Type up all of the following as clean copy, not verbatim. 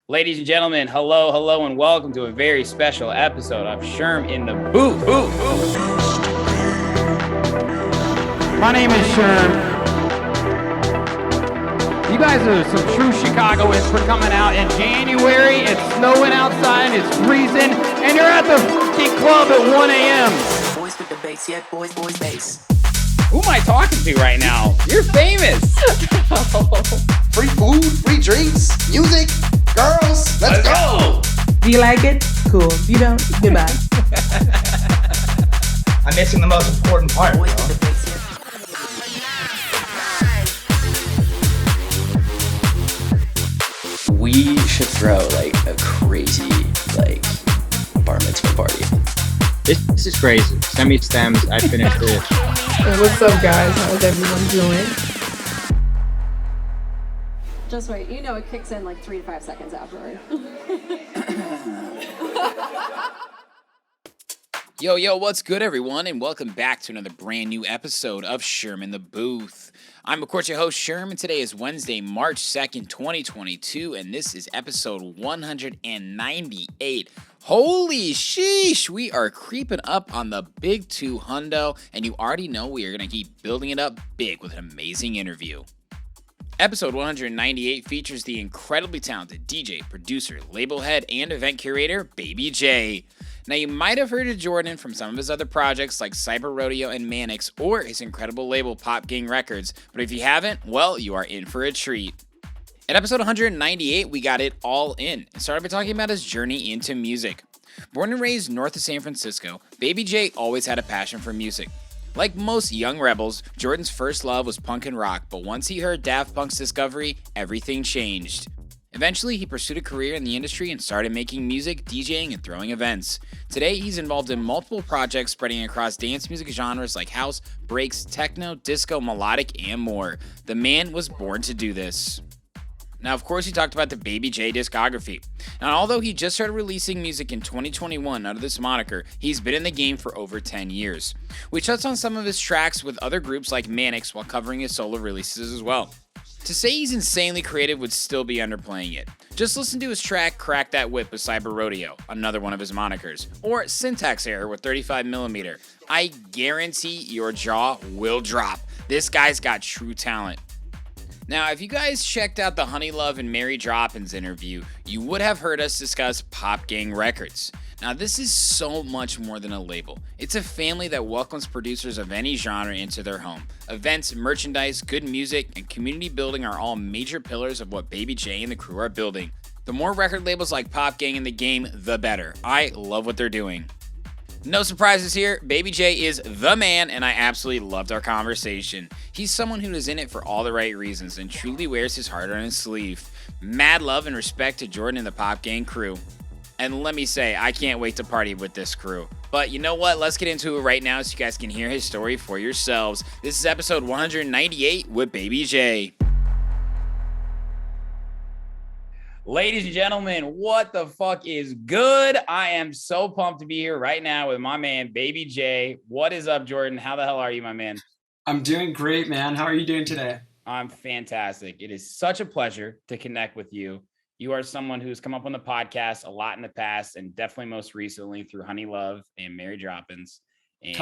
Ladies and gentlemen, hello, hello, and welcome to a very special episode of Sherm in the Booth. My name is Sherm. You guys are some true Chicagoans for coming out in January. It's snowing outside, it's freezing, and you're at the fucking club at 1 a.m. Boys with the bass, yeah, boys, bass. Who am I talking to right now? You're famous. Free food, free drinks, music, girls. Let's go. Do you like it? Cool. You don't? Goodbye. I'm missing the most important part. Boys with the bass, yeah. We should throw like a crazy bar mitzvah party. This is crazy. Send me stems. I finished it. What's up, guys? How's everyone doing? Just wait, you know it kicks in like 3 to 5 seconds afterward. Yo, what's good, everyone, and welcome back to another brand new episode of Sherm in the Booth. I'm, of course, your host, Sherm, and today is Wednesday, March 2nd, 2022, and this is episode 198. Holy sheesh, we are creeping up on the big 200, and you already know we are going to keep building it up big with an amazing interview. Episode 198 features the incredibly talented DJ, producer, label head, and event curator, Baby J. Now, you might have heard of Jordan from some of his other projects like Cyber Rodeo and Manics or his incredible label PopGang Records, but if you haven't, well, you are in for a treat. In episode 198, we got it all in and started by talking about his journey into music. Born and raised north of San Francisco, Baby J always had a passion for music. Like most young rebels, Jordan's first love was punk and rock, but once he heard Daft Punk's Discography, everything changed. Eventually, he pursued a career in the industry and started making music, DJing, and throwing events. Today, he's involved in multiple projects spreading across dance music genres like house, breaks, techno, disco, melodic, and more. The man was born to do this. Now, of course, he talked about the Baby J discography. Now, although he just started releasing music in 2021 under this moniker, he's been in the game for over 10 years. We touched on some of his tracks with other groups like Manics while covering his solo releases as well. To say he's insanely creative would still be underplaying it. Just listen to his track Crack That Whip with Cyber Rodeo, another one of his monikers, or Syntax Error with 35mm. I guarantee your jaw will drop. This guy's got true talent. Now, if you guys checked out the Honey Love and Mary Droppins interview, you would have heard us discuss PopGang Records. Now, this is so much more than a label. It's a family that welcomes producers of any genre into their home. Events, merchandise, good music, and community building are all major pillars of what Baby J and the crew are building. The more record labels like PopGang in the game, the better. I love what they're doing. No surprises here, Baby J is the man, and I absolutely loved our conversation. He's someone who is in it for all the right reasons and truly wears his heart on his sleeve. Mad love and respect to Jordan and the PopGang crew. And let me say, I can't wait to party with this crew. But you know what? Let's get into it right now so you guys can hear his story for yourselves. This is episode 198 with Baby J. Ladies and gentlemen, what the fuck is good? I am so pumped to be here right now with my man, Baby J. What is up, Jordan? How the hell are you, my man? I'm doing great, man. How are you doing today? I'm fantastic. It is such a pleasure to connect with you. You are someone who's come up on the podcast a lot in the past and definitely most recently through Honey Love and Mary Droppins. And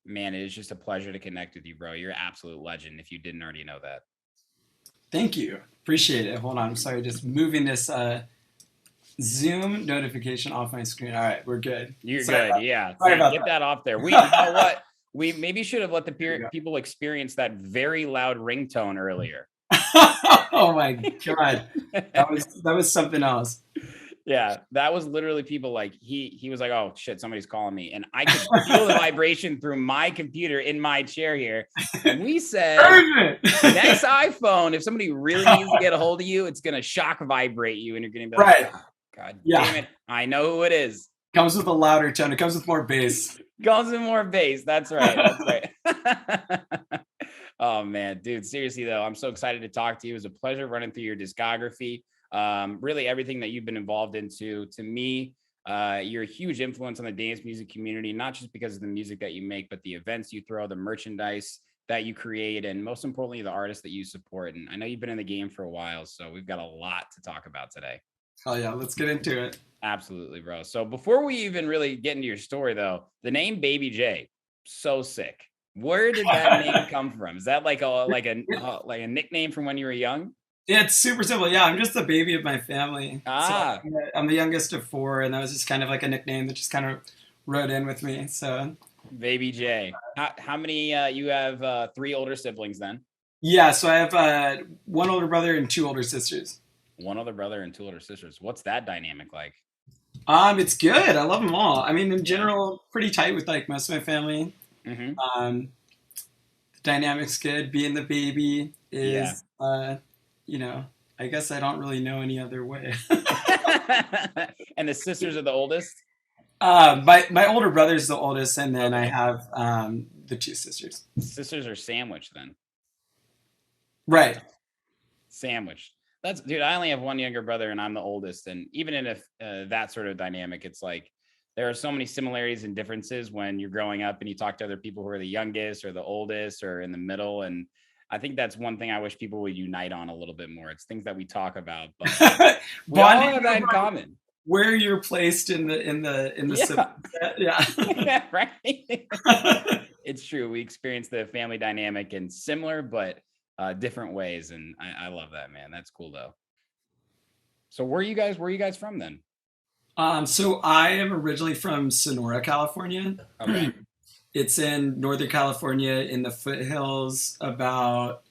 man, it is just a pleasure to connect with you, bro. You're an absolute legend if you didn't already know that. Thank you. Appreciate it. Hold on. I'm sorry. Just moving this Zoom notification off my screen. All right. We're good. You're good. Yeah. Sorry about Get that off there. You know what? We maybe should have let the people experience that very loud ringtone earlier. Oh my God. That was something else. Yeah, that was literally people like he was like, oh shit, somebody's calling me. And I could feel the vibration through my computer in my chair here. And we said next iPhone, if somebody really needs to get a hold of you, it's gonna shock vibrate you and you're gonna be like, right. Oh, God damn it, I know who it is. Comes with a louder tone, it comes with more bass. Comes with more bass. That's right. Oh man, dude, seriously though, I'm so excited to talk to you. It was a pleasure running through your discography. Really everything that you've been involved into. To me, you're a huge influence on the dance music community, not just because of the music that you make, but the events you throw, the merchandise that you create, and most importantly, the artists that you support. And I know you've been in the game for a while, so we've got a lot to talk about today. Oh yeah, let's get into it. Absolutely, bro. So before we even really get into your story, though, the name Baby J, so sick. Where did that name come from? Is that like a nickname from when you were young? It's super simple. Yeah, I'm just the baby of my family. So Ah, I'm the youngest of four, and that was just kind of like a nickname that just kind of wrote in with me. So Baby J. How many? You have three older siblings then? yeah, so I have one older brother and two older sisters. One older brother and two older sisters. What's that dynamic like? It's good. I love them all. I mean, in Yeah. general, pretty tight with like most of my family. Mm-hmm. The dynamic's good. Being the baby Yeah. is, you know, I guess I don't really know any other way. And the sisters are the oldest? My older brother's the oldest, and then I have the two sisters. Sisters are sandwiched then. Right. Sandwiched. That's dude. I only have one younger brother, and I'm the oldest. And even in that sort of dynamic, it's like there are so many similarities and differences when you're growing up and you talk to other people who are the youngest or the oldest or in the middle. And I think that's one thing I wish people would unite on a little bit more. It's things that we talk about, but we all have that in common. Where you're placed in the Yeah. yeah. Yeah, right. It's true. We experience the family dynamic in similar but different ways, and I love that, man. That's cool though. So where are you guys from then? So I am originally from Sonora, California. Okay. It's in Northern California in the foothills, about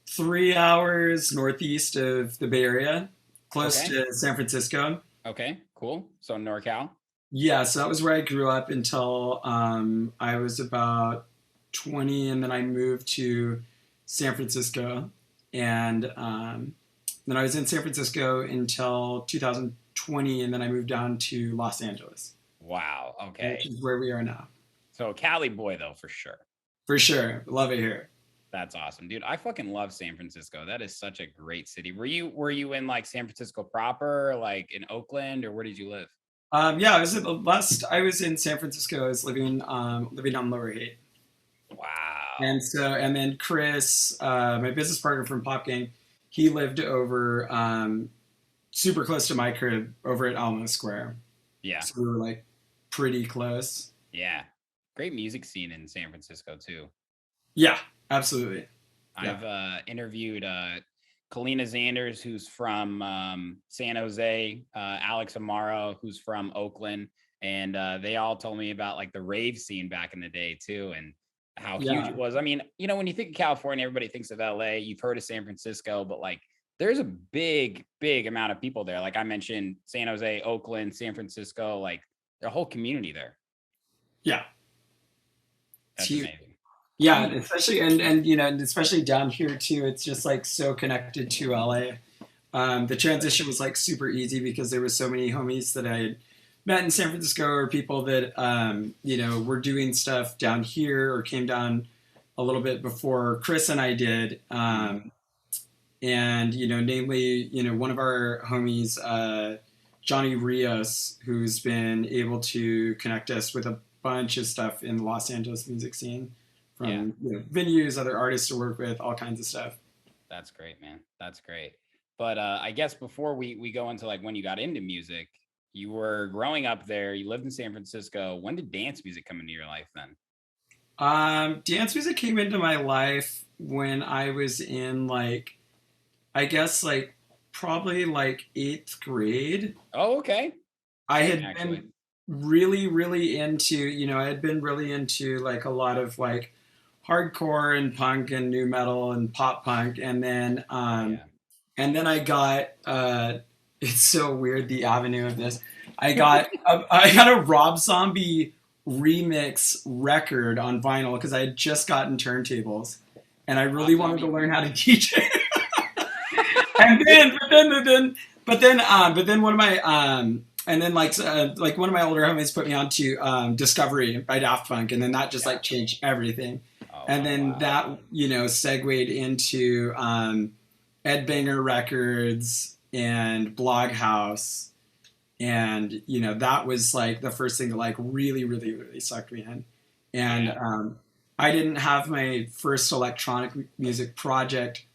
3 hours northeast of the Bay Area, close to San Francisco. Okay, cool. So NorCal. Yeah, so that was where I grew up until I was about 20, and then I moved to San Francisco. And then I was in San Francisco until 2020, and then I moved down to Los Angeles. Wow. Okay. Which is where we are now. So Cali boy though, for sure. For sure. Love it here. That's awesome, dude. I fucking love San Francisco. That is such a great city. Were you in like San Francisco proper, like in Oakland, or where did you live? Yeah, I was in San Francisco. I was living on Lower Haight. Wow. And then Chris, my business partner from PopGang, he lived over super close to my crib over at Alamo Square. Yeah. So we were like pretty close. Yeah. Great music scene in San Francisco too. Yeah, absolutely. I've interviewed Kalina Zanders, who's from San Jose, Alex Amaro, who's from Oakland, and they all told me about like the rave scene back in the day too, and how huge it was. I mean, you know, when you think of California, everybody thinks of LA. You've heard of San Francisco, but like there's a big amount of people there. Like I mentioned, San Jose, Oakland, San Francisco, like there's a whole community there. Yeah. That's amazing. Yeah, especially and you know, especially down here too. It's just like so connected to LA. The transition was like super easy because there was so many homies that I had met in San Francisco, or people that you know, were doing stuff down here or came down a little bit before Chris and I did. And you know, namely, you know, one of our homies, Johnny Rios, who's been able to connect us with a bunch of stuff in the Los Angeles music scene. From you know, venues, other artists to work with, all kinds of stuff. That's great, man. That's great. But I guess before we go into like when you got into music, you were growing up there. You lived in San Francisco. When did dance music come into your life then? Dance music came into my life when I was in like, I guess like probably like 8th grade. Oh, okay. I had been really into, you know, I had been really into like a lot of like hardcore and punk and nu metal and pop punk, and then I got it's so weird, the avenue of this. I got a Rob Zombie remix record on vinyl because I had just gotten turntables and I really wanted to learn how to DJ. But then one of my and then like one of my older homies put me on to Discovery by Daft Punk, and then that just like changed everything. And then that, you know, segued into Ed Banger Records and Bloghouse. And, you know, that was like the first thing that like really sucked me in. And I didn't have my first electronic music project.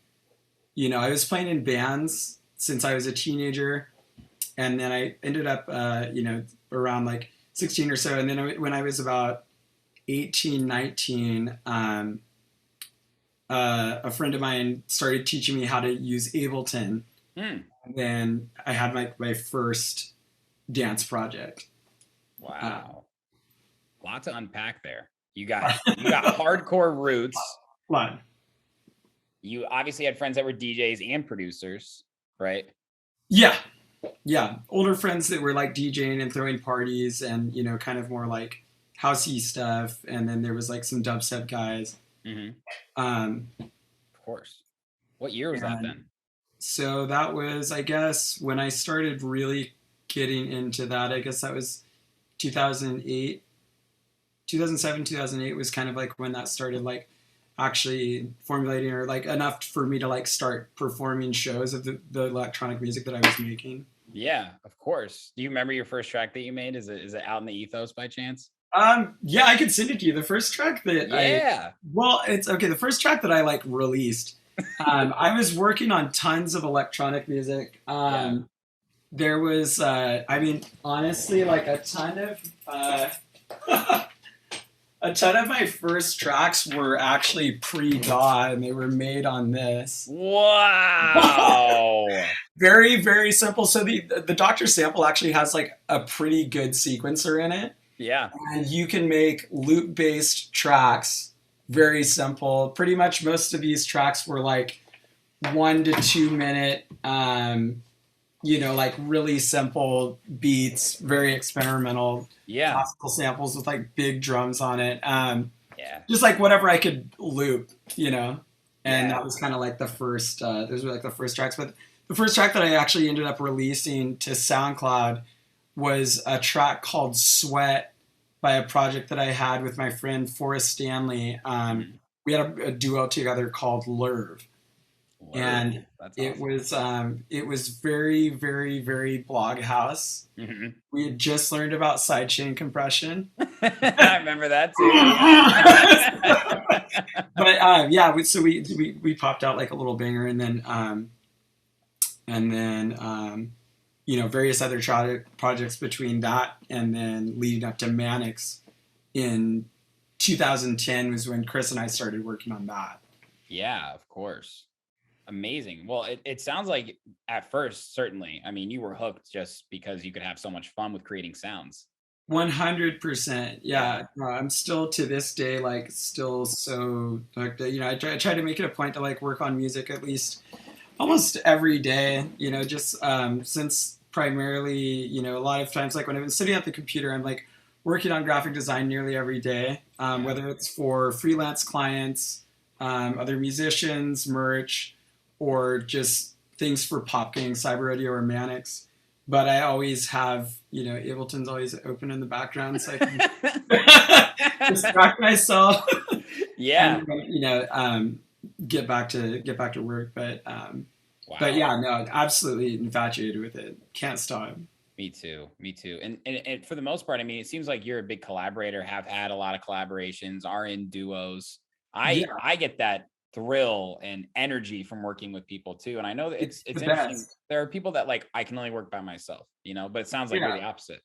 You know, I was playing in bands since I was a teenager. And then I ended up, around like 16 or so. And then when I was about 18, 19, a friend of mine started teaching me how to use Ableton. And then I had my first dance project. Wow. Lot to unpack there. You got hardcore roots. Fun. You obviously had friends that were DJs and producers, right? Yeah. Older friends that were like DJing and throwing parties and, kind of more like housey stuff. And then there was like some dubstep guys. Of course. What year was that then? So that was, I guess, when I started really getting into that. I guess that was 2008. 2007, 2008 was kind of like when that started like actually formulating, or like enough for me to like start performing shows of the electronic music that I was making. Yeah, of course. Do you remember your first track that you made? Is it out in the ethos by chance? Yeah, I could send it to you. The first track that it's okay. The first track that I like released, I was working on tons of electronic music. There was, honestly, like a ton of my first tracks were actually pre-DAW, and they were made on this. Wow. Very, very simple. So the Dr. sample actually has like a pretty good sequencer in it. Yeah. And you can make loop-based tracks, very simple. Pretty much most of these tracks were like 1 to 2 minute, like really simple beats, very experimental. Yeah. Classical samples with like big drums on it. Yeah. Just like whatever I could loop, And that was kind of like the first, those were like the first tracks. But the first track that I actually ended up releasing to SoundCloud was a track called Sweat by a project that I had with my friend Forrest Stanley. We had a duo together called Lerv. And it was very, very, very blog house. We had just learned about sidechain compression. I remember that too. But so we popped out like a little banger, and then various other projects between that and then leading up to Manics in 2010 was when Chris and I started working on that. Yeah, of course. Amazing. Well, it sounds like at first, certainly, I mean, you were hooked just because you could have so much fun with creating sounds. 100%. Yeah. No, I'm still to this day, like still so hooked. I try to make it a point to like work on music at least almost every day, just since primarily, a lot of times, like when I've been sitting at the computer, I'm like working on graphic design nearly every day, whether it's for freelance clients, other musicians, merch, or just things for PopGang, Cyber Rodeo, or Manics. But I always have, Ableton's always open in the background, so I can distract myself. Yeah. And, get back to work. But but yeah, no, absolutely infatuated with it. Can't stop. Me too. And for the most part, I mean, it seems like you're a big collaborator, have had a lot of collaborations, are in duos. I get that thrill and energy from working with people too. And I know that it's interesting. Best. There are people that like, I can only work by myself, but it sounds like you're the opposite.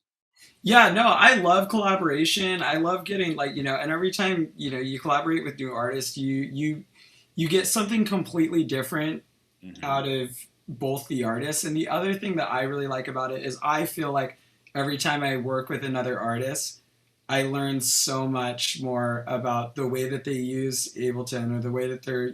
Yeah, no, I love collaboration. I love getting and every time, you collaborate with new artists, you get something completely different out of both the artists. And the other thing that I really like about it is I feel like every time I work with another artist, I learn so much more about the way that they use Ableton or the way that their,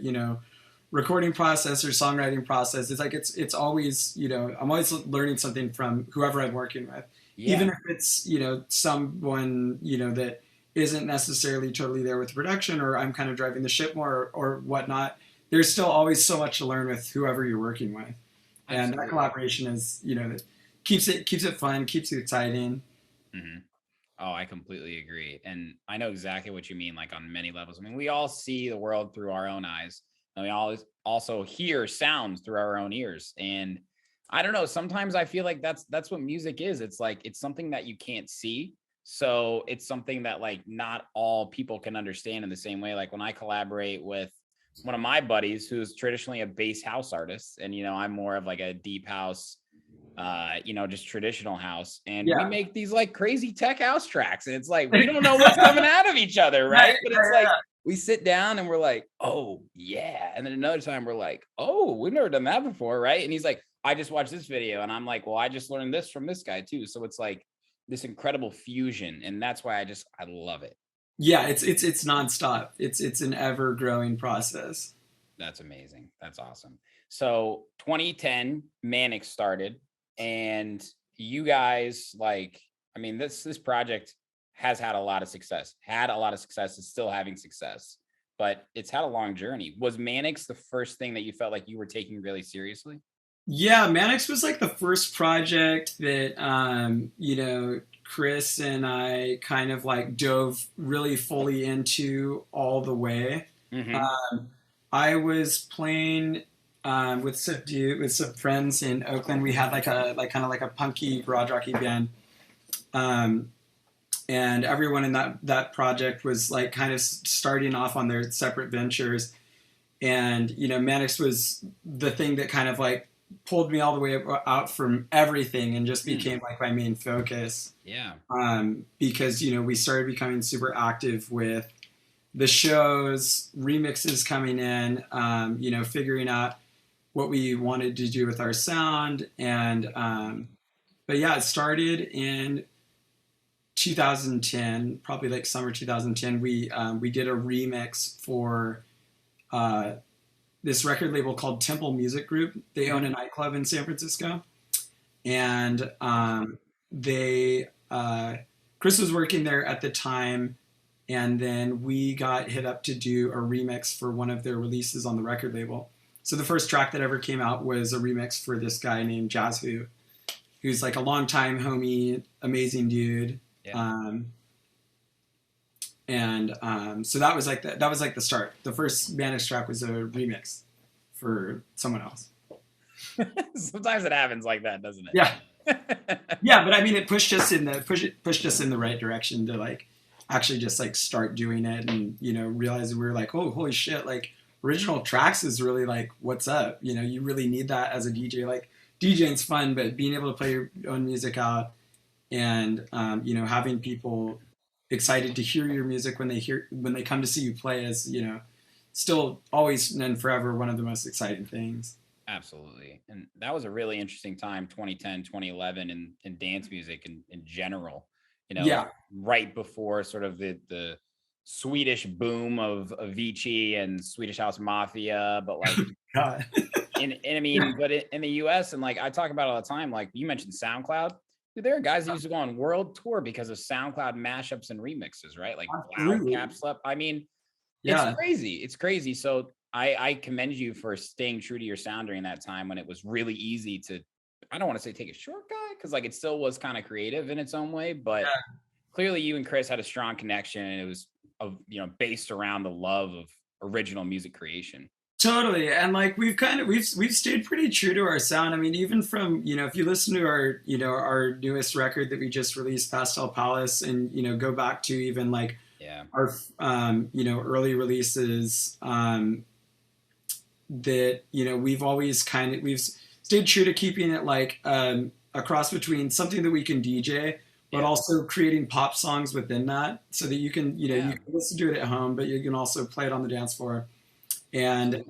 recording process or songwriting process. It's like, it's always, I'm always learning something from whoever I'm working with. Yeah. Even if it's, someone, that isn't necessarily totally there with production, or I'm kind of driving the ship more or whatnot. There's still always so much to learn with whoever you're working with. Absolutely. And that collaboration is, keeps it fun, keeps it exciting. Mm-hmm. Oh, I completely agree. And I know exactly what you mean, like on many levels. I mean, we all see the world through our own eyes, and we always also hear sounds through our own ears. And I don't know, sometimes I feel like that's what music is. It's like, it's something that you can't see. So it's something that like not all people can understand in the same way. Like when I collaborate with one of my buddies who's traditionally a bass house artist, and I'm more of like a deep house, just traditional house, and we make these like crazy tech house tracks, and it's like we don't know what's coming out of each other, right? But it's like we sit down and we're like, oh yeah, and then another time we're like, oh, we've never done that before, right? And he's like, I just watched this video, and I'm like, well, I just learned this from this guy too. So it's like this incredible fusion, and that's why I love it. Yeah, it's nonstop. It's an ever growing process. That's amazing. That's awesome. So 2010, Manics started, and you guys this project has had a lot of success. It's still having success, but it's had a long journey. Was Manics the first thing that you felt like you were taking really seriously? Yeah, Manics was like the first project that Chris and I kind of like dove really fully into all the way. Mm-hmm. I was playing with some friends in Oakland. We had kind of like a punky garage rocky band, and everyone in that project was like kind of starting off on their separate ventures. And Manics was the thing that kind of like pulled me all the way out from everything and just became like my main focus. Yeah. Because we started becoming super active with the shows, remixes coming in, figuring out what we wanted to do with our sound. And but yeah, it started in 2010, probably like summer 2010. We did a remix for this record label called Temple Music Group. They own a nightclub in San Francisco, and Chris was working there at the time, and then we got hit up to do a remix for one of their releases on the record label. So the first track that ever came out was a remix for this guy named Jazz who's like a longtime homie, amazing dude. Yeah. So that was like the start. The first Manics track was a remix for someone else. Sometimes it happens like that, doesn't it? Yeah. Yeah, but I mean, it pushed us in the right direction to like actually just like start doing it, and realize we were like, oh, holy shit, like original tracks is really like what's up. You really need that as a DJ. Like DJing's fun, but being able to play your own music out, and having people excited to hear your music when they come to see you play is still always and forever one of the most exciting things. Absolutely. And that was a really interesting time, 2010, 2011 in dance music in general, right before sort of the Swedish boom of Avicii and Swedish House Mafia, but like God. But in the US, and like I talk about it all the time, like you mentioned SoundCloud. Dude, there are guys that used to go on world tour because of SoundCloud mashups and remixes, right? Like Loud, Caps Up. I mean, it's crazy. It's crazy. So I commend you for staying true to your sound during that time when it was really easy to, I don't want to say take a shortcut, because like it still was kind of creative in its own way, but clearly you and Chris had a strong connection, and it was based around the love of original music creation. Totally. And like we've stayed pretty true to our sound. I mean, even from, if you listen to our, our newest record that we just released, Pastel Palace, and, go back to even like our, early releases, that, we've stayed true to keeping it like a cross between something that we can DJ, but also creating pop songs within that, so that you can, you can listen to it at home, but you can also play it on the dance floor. And,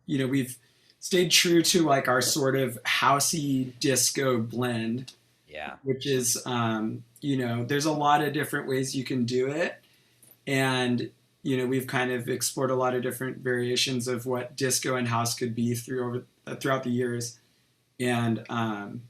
we've stayed true to like our sort of housey disco blend, which is, there's a lot of different ways you can do it. And, we've kind of explored a lot of different variations of what disco and house could be throughout the years. And, and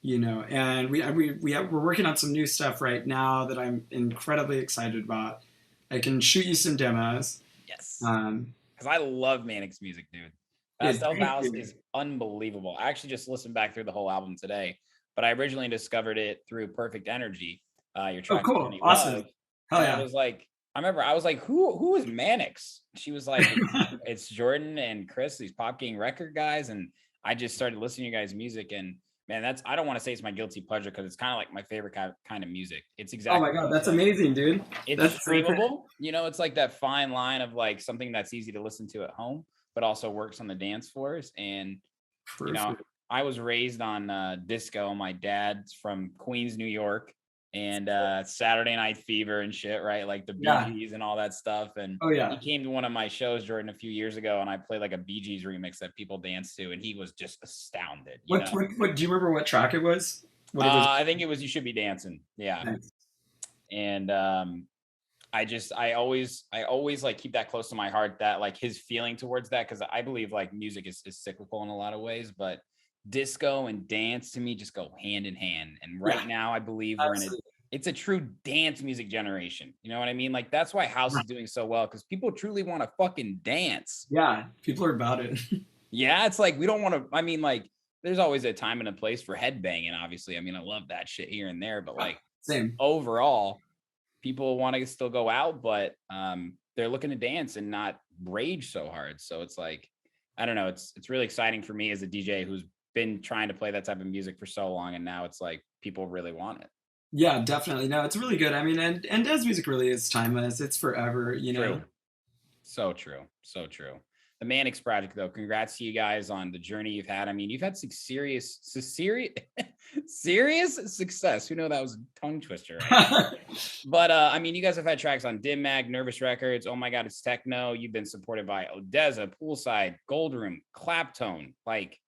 we're working on some new stuff right now that I'm incredibly excited about. I can shoot you some demos. Yes. Because I love Manics music, dude. Pastel Palace is unbelievable. I actually just listened back through the whole album today, but I originally discovered it through Perfect Energy. Your track. Oh, cool. Awesome. Hell yeah. I remember I was like, who is Manics? She was like, it's Jordan and Chris, these PopGang record guys. And I just started listening to you guys' music. And Man, I don't want to say it's my guilty pleasure because it's kind of like my favorite kind of music. It's Oh exactly. my God, that's amazing, dude. It's streamable. You know, it's like that fine line of like something that's easy to listen to at home, but also works on the dance floors. And, you know, I was raised on disco. My dad's from Queens, New York, and Saturday Night Fever and shit, right? Like the Bee Gees and all that stuff. And he came to one of my shows, Jordan, a few years ago, and I played like a Bee Gees remix that people dance to, and he was just astounded. What do you remember what track it was? I think it was "You Should Be Dancing." Yeah. Nice. And I always like keep that close to my heart, that like his feeling towards that, because I believe like music is cyclical in a lot of ways, but disco and dance to me just go hand in hand. And right now I believe it's a true dance music generation. You know what I mean? Like that's why house is doing so well, because people truly want to fucking dance. Yeah, people are about it. Yeah, it's like we don't want to. I mean, like there's always a time and a place for headbanging. Obviously, I mean I love that shit here and there, but like overall, people want to still go out, but they're looking to dance and not rage so hard. So it's like, I don't know. It's really exciting for me as a DJ who's been trying to play that type of music for so long, and now it's like people really want it. Yeah, definitely. No, it's really good. I mean, and dance music really is timeless. It's forever, you know. So true. The Manics project, though, congrats to you guys on the journey you've had. I mean, you've had serious success. Who knew that was a tongue twister, right? But I mean, you guys have had tracks on Dim Mag, Nervous Records, Oh My God, It's Techno. You've been supported by Odessa, Poolside, Gold Room, Claptone. Like,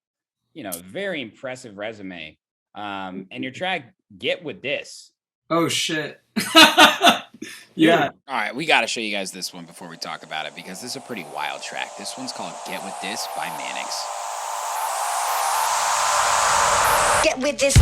you know, very impressive resume. And your track Get With This. Oh shit. Yeah. All right, we got to show you guys this one before we talk about it, because this is a pretty wild track. This one's called Get With This by Manics. Get with this.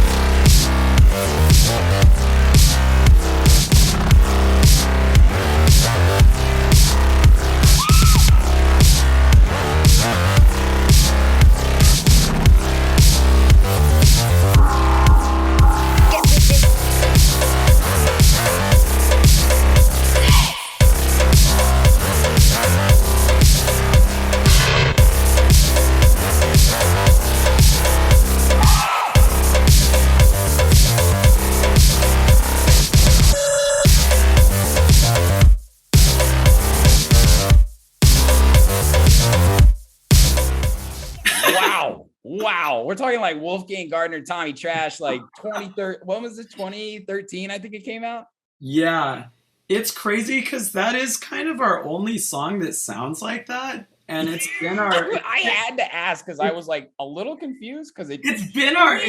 Wow, we're talking like Wolfgang Gardner, Tommy Trash, like 2013, I think it came out. Yeah, it's crazy because that is kind of our only song that sounds like that, and it's been our. I had to ask because I was like a little confused because it's been our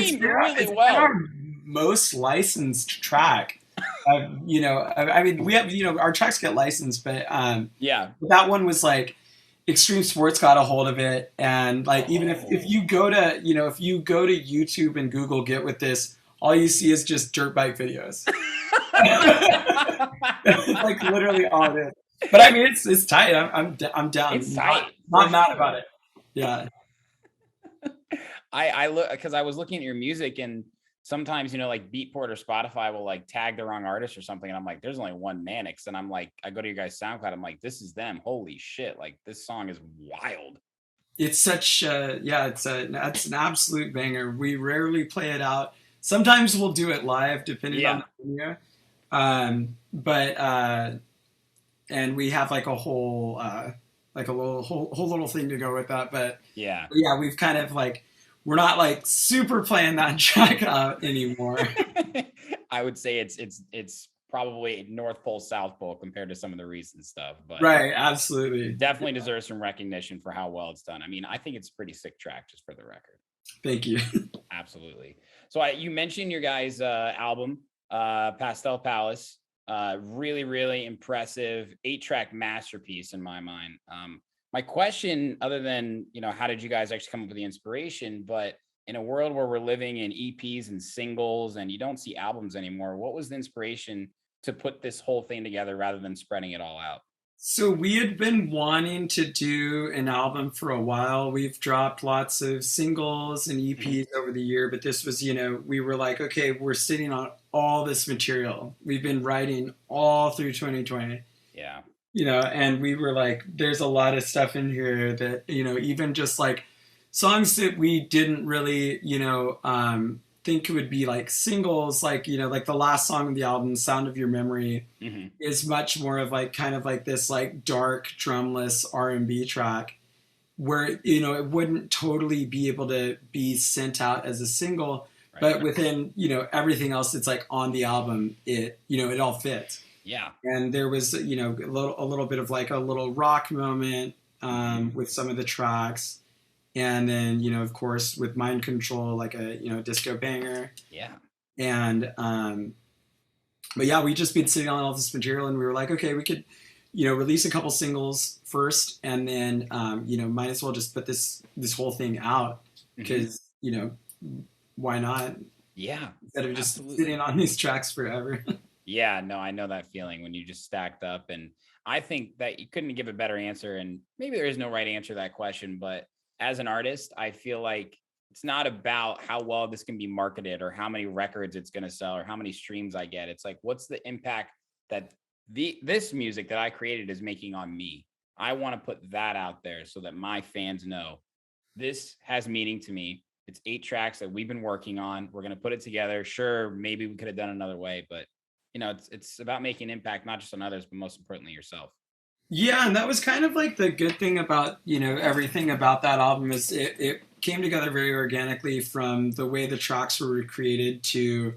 most licensed track. You know, I mean, we have, you know, our tracks get licensed, but that one was like. Extreme Sports got a hold of it, and like even if you go to YouTube and Google Get With This, all you see is just dirt bike videos. Like literally all it is. But I mean, it's tight. I'm down. It's tight. Not mad about it. Yeah. I look because I was looking at your music, and sometimes, you know, like Beatport or Spotify will like tag the wrong artist or something. And I'm like, there's only one Manics. And I'm like, I go to your guys' SoundCloud. I'm like, this is them. Holy shit. Like this song is wild. It's such, it's an absolute banger. We rarely play it out. Sometimes we'll do it live depending on the venue. And we have like a whole, whole little thing to go with that. But yeah, we've kind of like, we're not like super playing that track out anymore. I would say it's probably North Pole, South Pole compared to some of the recent stuff. But right, absolutely. Definitely deserves some recognition for how well it's done. I mean, I think it's a pretty sick track, just for the record. Thank you. Absolutely. So you mentioned your guys' album, Pastel Palace. Really, really impressive 8-track masterpiece in my mind. My question, other than, you know, how did you guys actually come up with the inspiration, but in a world where we're living in EPs and singles and you don't see albums anymore, what was the inspiration to put this whole thing together rather than spreading it all out? So we had been wanting to do an album for a while. We've dropped lots of singles and EPs over the year, but this was, you know, we were like, okay, we're sitting on all this material. We've been writing all through 2020. Yeah. You know, and we were like, there's a lot of stuff in here that, you know, even just like songs that we didn't really, think would be like singles, like, like the last song of the album, Sound of Your Memory, is much more of like kind of like this like dark drumless R&B track where, it wouldn't totally be able to be sent out as a single, but within, everything else that's like on the album, it all fits. Yeah. And there was, a little bit of like a little rock moment with some of the tracks. And then, of course, with Mind Control, like a, disco banger. Yeah. And, but yeah, we just been sitting on all this material and we were like, okay, we could, release a couple singles first. And then, might as well just put this whole thing out because, why not? Yeah. Instead of just sitting on these tracks forever. Yeah, no, I know that feeling when you just stacked up. And I think that you couldn't give a better answer. And maybe there is no right answer to that question. But as an artist, I feel like it's not about how well this can be marketed or how many records it's going to sell or how many streams I get. It's like, what's the impact that this music that I created is making on me? I want to put that out there so that my fans know this has meaning to me. It's 8 tracks that we've been working on. We're going to put it together. Sure, maybe we could have done another way, but it's about making impact, not just on others, but most importantly yourself. Yeah, and that was kind of like the good thing about, everything about that album is it came together very organically from the way the tracks were created to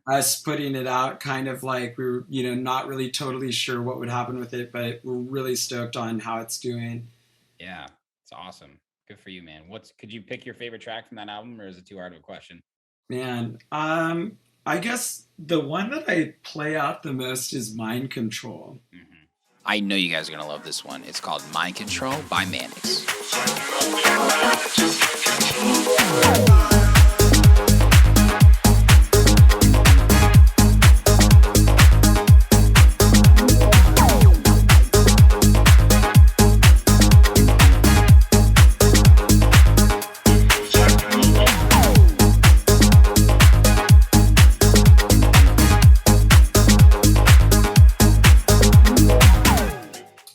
us putting it out kind of like we were, not really totally sure what would happen with it, but we're really stoked on how it's doing. Yeah, it's awesome. Good for you, man. Could you pick your favorite track from that album, or is it too hard of a question? Man, I guess the one that I play out the most is Mind Control. I know you guys are going to love this one. It's called Mind Control by Manics.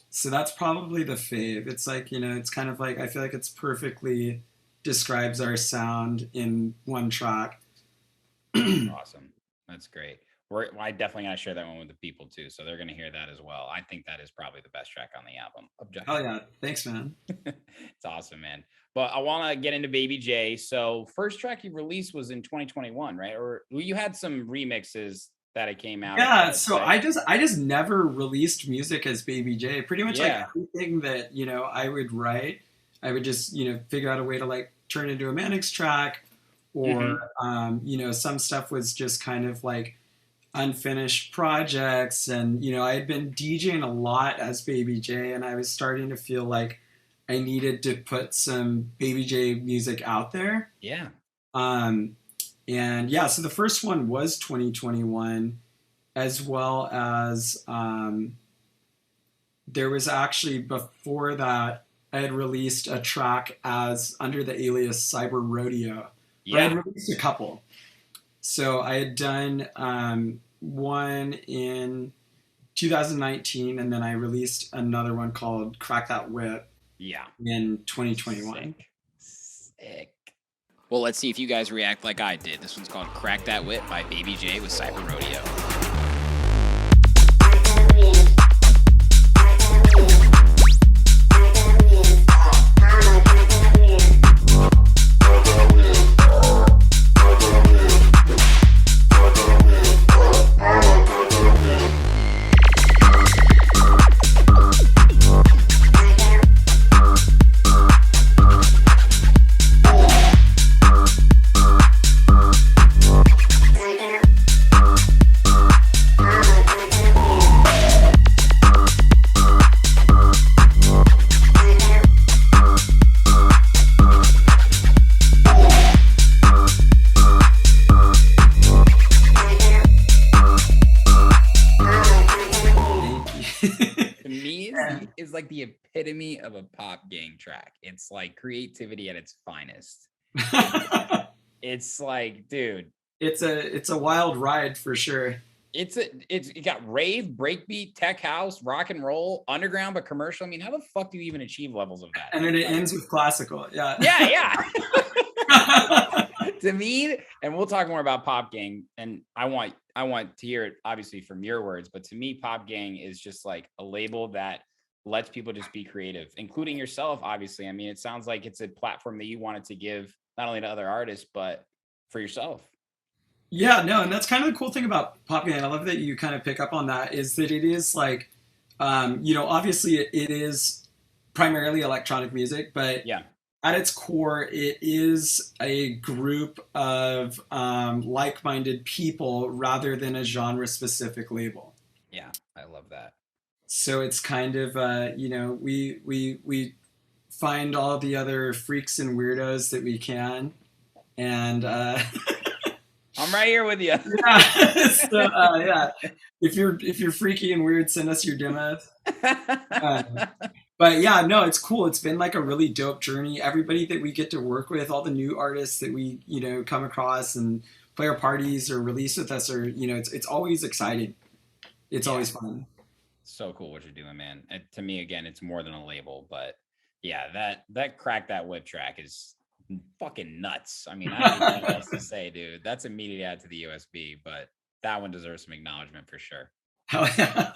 So that's probably the fave. It's like, it's kind of like, I feel like it's perfectly describes our sound in one track. Awesome. That's great. I definitely got to share that one with the people too. So they're going to hear that as well. I think that is probably the best track on the album. Oh yeah. Thanks, man. It's awesome, man. But I want to get into Baby J. So first track you released was in 2021, right? Or you had some remixes that it came out. Yeah, so I just never released music as Baby J. Pretty much like everything that, I would write, I would just, figure out a way to like turn into a Manics track or, some stuff was just kind of like unfinished projects. And, I had been DJing a lot as Baby J and I was starting to feel like I needed to put some Baby J music out there. Yeah. And yeah, so the first one was 2021, as well as there was actually before that, I had released a track as under the alias Cyber Rodeo. Yeah. I had released a couple. So I had done one in 2019, and then I released another one called Crack That Whip in 2021. Sick. Well, let's see if you guys react like I did. This one's called Crack That Whip by Baby J with Cyber Rodeo. Is like the epitome of a PopGang track. It's like creativity at its finest. It's like, dude, it's a wild ride for sure. it got rave, breakbeat, tech house, rock and roll, underground, but commercial. I mean, how the fuck do you even achieve levels of that? And then it ends with classical. Yeah. Yeah. To me, and we'll talk more about PopGang, and I want to hear it obviously from your words, but to me, PopGang is just like a label that lets people just be creative, including yourself, obviously. I mean, it sounds like it's a platform that you wanted to give not only to other artists, but for yourself. Yeah, no, and that's kind of the cool thing about PopGang. I love that you kind of pick up on that, is that it is like, obviously it is primarily electronic music, but yeah, at its core, it is a group of like-minded people rather than a genre-specific label. Yeah, I love that. So it's kind of, we find all the other freaks and weirdos that we can, and I'm right here with you. Yeah. So, yeah. If you're freaky and weird, send us your demos. But yeah, no, it's cool. It's been like a really dope journey. Everybody that we get to work with, all the new artists that we, come across and play our parties or release with us, or, it's always exciting. It's always fun. So cool what you're doing, man. And to me, again, it's more than a label, but yeah, that Crack That Whip track is fucking nuts. I mean, I don't know what else to say, dude. That's immediate add to the USB, but that one deserves some acknowledgement for sure. Hell yeah.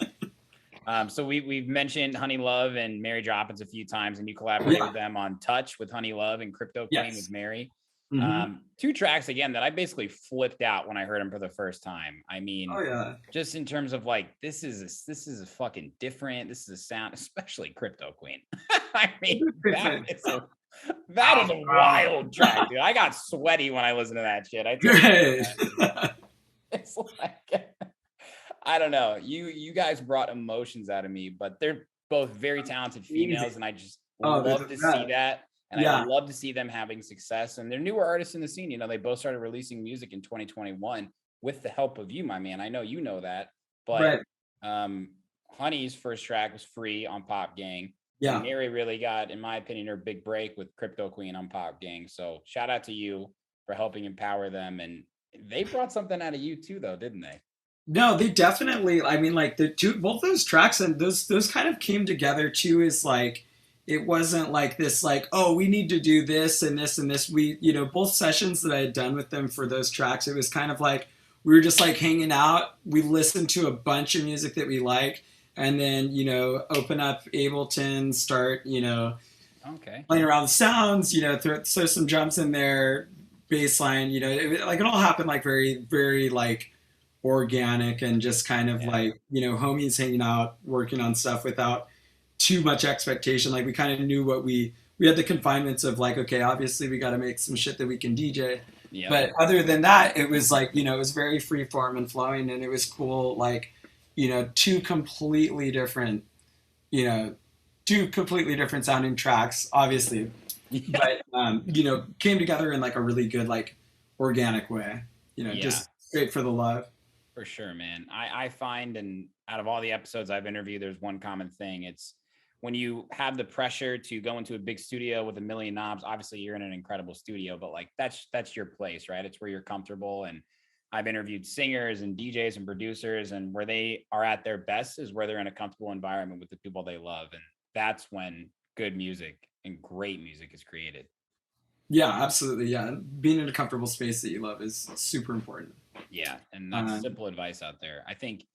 So we've mentioned Honey Love and Mary Droppins a few times, and you collaborated with them on Touch with Honey Love and Crypto Queen with Mary. Mm-hmm. 2 tracks again that I basically flipped out when I heard them for the first time. I mean, just in terms of like, this is a fucking different. This is a sound, especially Crypto Queen. I mean, that is a wild track, dude. I got sweaty when I listened to that shit. It's like, I don't know. You guys brought emotions out of me, but they're both very talented females, and I just love to see that. And I love to see them having success. And they're newer artists in the scene. They both started releasing music in 2021 with the help of you, my man. I know you know that. But Honey's first track was Free on PopGang. Yeah. And Mary really got, in my opinion, her big break with Crypto Queen on PopGang. So shout out to you for helping empower them. And they brought something out of you too, though, didn't they? No, they definitely, I mean, like both those tracks, and those kind of came together too, is like, it wasn't like this, like, oh, we need to do this and this and this. We, both sessions that I had done with them for those tracks, it was kind of like, we were just like hanging out. We listened to a bunch of music that we like, and then, open up Ableton, start, playing around with sounds, throw some drums in there, bass line, it all happened like very, very like organic, and just kind of like, homies hanging out, working on stuff without too much expectation. Like, we kind of knew what we had the confinements of like, okay, obviously we got to make some shit that we can DJ. Yeah. But other than that, it was like, it was very free form and flowing, and it was cool. Like, 2 completely different sounding tracks, obviously, but, came together in like a really good, like organic way, just straight for the love. For sure, man. I find, and out of all the episodes I've interviewed, there's one common thing. It's when you have the pressure to go into a big studio with a million knobs. Obviously you're in an incredible studio, but like that's your place, right? It's where you're comfortable. And I've interviewed singers and DJs and producers, and where they are at their best is where they're in a comfortable environment with the people they love. And that's when good music and great music is created. Yeah, absolutely. Yeah. Being in a comfortable space that you love is super important. Yeah. And that's simple advice out there. I think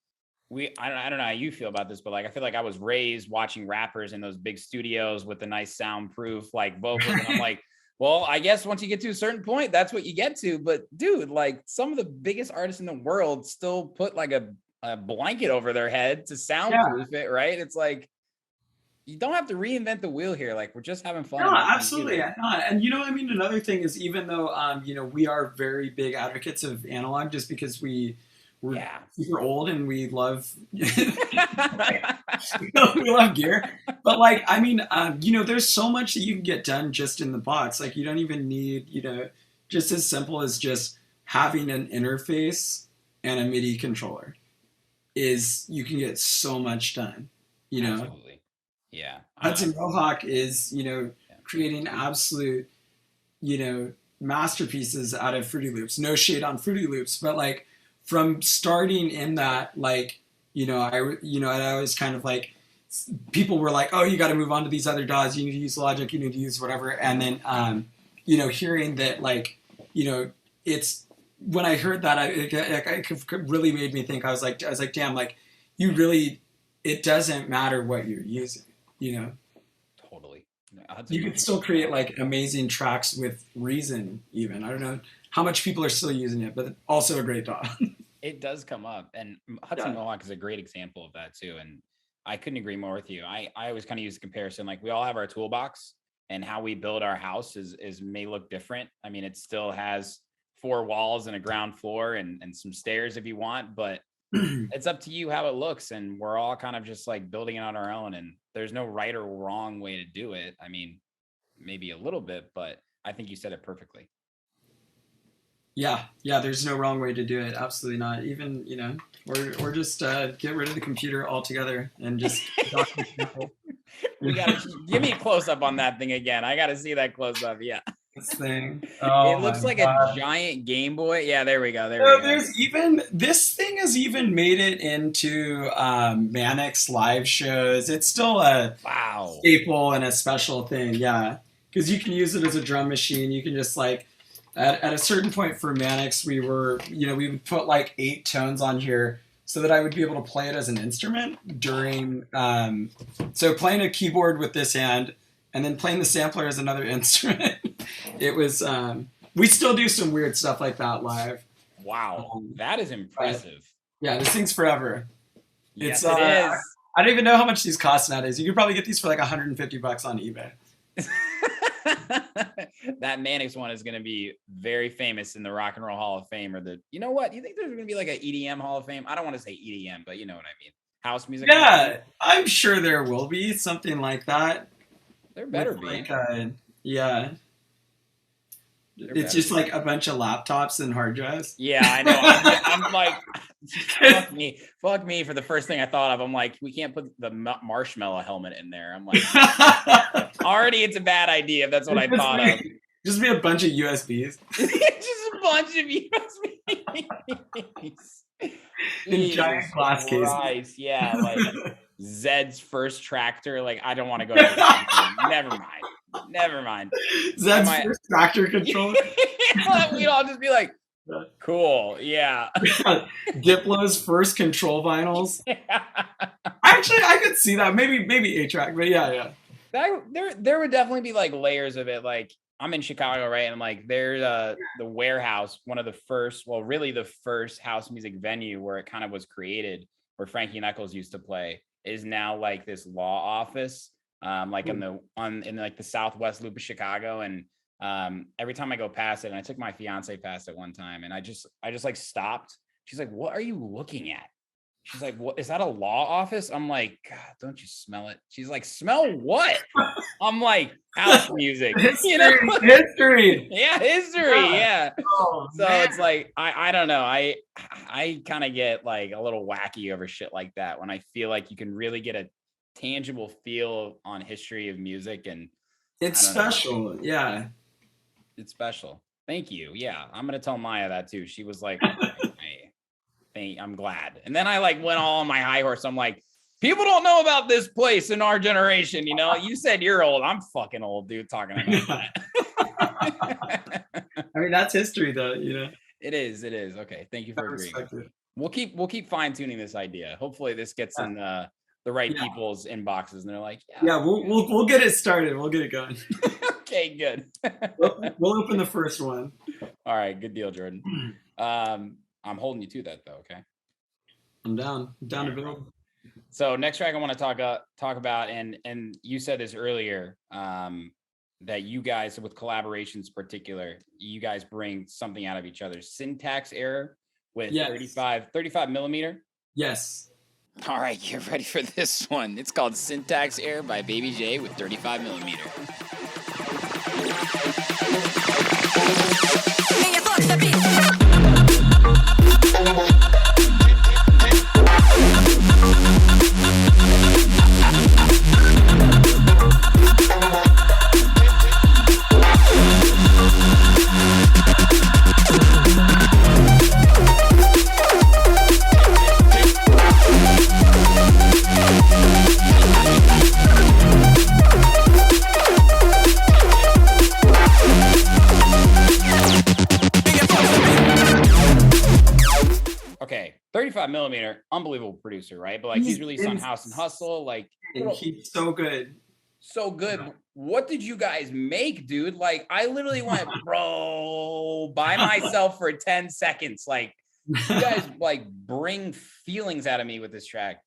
I don't know how you feel about this, but like, I feel like I was raised watching rappers in those big studios with the nice soundproof, like vocals. And I'm like, well, I guess once you get to a certain point, that's what you get to. But dude, like some of the biggest artists in the world still put like a blanket over their head to soundproof it, right? It's like, you don't have to reinvent the wheel here. Like, we're just having fun. No, absolutely. And I mean, another thing is, even though, we are very big advocates of analog, just because we're super old and we love, we love gear. But like, I mean, there's so much that you can get done just in the box. Like, you don't even need, just as simple as just having an interface and a MIDI controller you can get so much done, Absolutely. Yeah. Hudson Mohawk is, creating absolute, masterpieces out of Fruity Loops. No shade on Fruity Loops, but like from starting in that, like, I was kind of like, people were like, oh, you got to move on to these other DAWs. You need to use Logic. You need to use whatever. And then, hearing that, like, it's, when I heard that, it really made me think. I was like, damn, like, it doesn't matter what you're using, Totally. You can still create like amazing tracks with Reason even. I don't know how much people are still using it, but also a great DAW. It does come up, and Hudson Mohawk is a great example of that too. And I couldn't agree more with you. I always kind of use the comparison, like we all have our toolbox, and how we build our house is may look different. I mean, it still has 4 walls and a ground floor and some stairs if you want, but it's up to you how it looks. And we're all kind of just like building it on our own, and there's no right or wrong way to do it. I mean, maybe a little bit, but I think you said it perfectly. Yeah, there's no wrong way to do it. Absolutely not. Even, or just get rid of the computer altogether and just talk to people. We gotta give me a close up on that thing again. I gotta see that close up. Yeah. This thing. Oh, it looks like a giant Game Boy. Yeah, there we go. There's even, this thing has even made it into Manics live shows. It's still a staple and a special thing. Yeah, because you can use it as a drum machine. You can just like, at a certain point for Manics, we would put like 8 tones on here so that I would be able to play it as an instrument during, so playing a keyboard with this hand and then playing the sampler as another instrument. It was, we still do some weird stuff like that live. Wow, that is impressive. Yeah, this thing's forever. Yes, it is. I don't even know how much these cost nowadays. You could probably get these for like $150 on eBay. That Manics one is going to be very famous in the Rock and Roll Hall of Fame, or you know what? You think there's going to be like an EDM Hall of Fame? I don't want to say EDM, but you know what I mean. House music. Yeah, I'm sure there will be something like that. There better be. Like, yeah. It's just like a bunch of laptops and hard drives. Yeah, I know. I'm like, fuck me for the first thing I thought of. I'm like, we can't put the marshmallow helmet in there. I'm like, already it's a bad idea if that's what I thought of. Just be a bunch of USBs. Just a bunch of USBs. In giant glass cases. Yeah, like Zed's first tractor. Like, I don't want to go to this. Never mind. Zed's first tractor controller. We'd all just be like, cool, yeah. Diplo's first control vinyls. Yeah. Actually, I could see that. Maybe 8-track, but yeah. There would definitely be like layers of it. Like, I'm in Chicago, right? And like, there's the Warehouse, one of the first, well, really the first house music venue where it kind of was created, where Frankie Knuckles used to play, is now like this law office. Like in like the southwest loop of Chicago, and every time I go past it, and I took my fiance past it one time, and I just like stopped. She's like, "What are you looking at?" She's like, "What is that, a law office?" I'm like, "God, don't you smell it?" She's like, "Smell what?" I'm like, "House music." History. Yeah, history. Yeah. Oh, so man. It's like I don't know. I kind of get like a little wacky over shit like that when I feel like you can really get a tangible feel on history of music, and it's special. Yeah, it's special. Thank you. Yeah, I'm gonna tell Maya that too. She was like, hey, I'm glad. And then I like went all on my high horse. I'm like, people don't know about this place in our generation. You said you're old. I'm fucking old, dude, talking about that. I mean, that's history though. It is. Okay, thank you for agreeing. We'll keep fine tuning this idea. Hopefully this gets in the right people's inboxes, and they're like, we'll get it started. We'll get it going. Okay, good. we'll open the first one. All right, good deal, Jordan. I'm holding you to that though. Okay. I'm down to build. So next track I want to talk about, and you said this earlier, that you guys, with collaborations in particular, you guys bring something out of each other's syntax error with 35 millimeter. Yes. All right, get ready for this one. It's called Syntax Error by Baby J with 35 millimeter. okay, 35 millimeter, unbelievable producer, right? But like he's released on House and Hustle, like he's so good. So good. What did you guys make, dude? Like, I literally went, bro, by myself for 10 seconds. Like, you guys like bring feelings out of me with this track.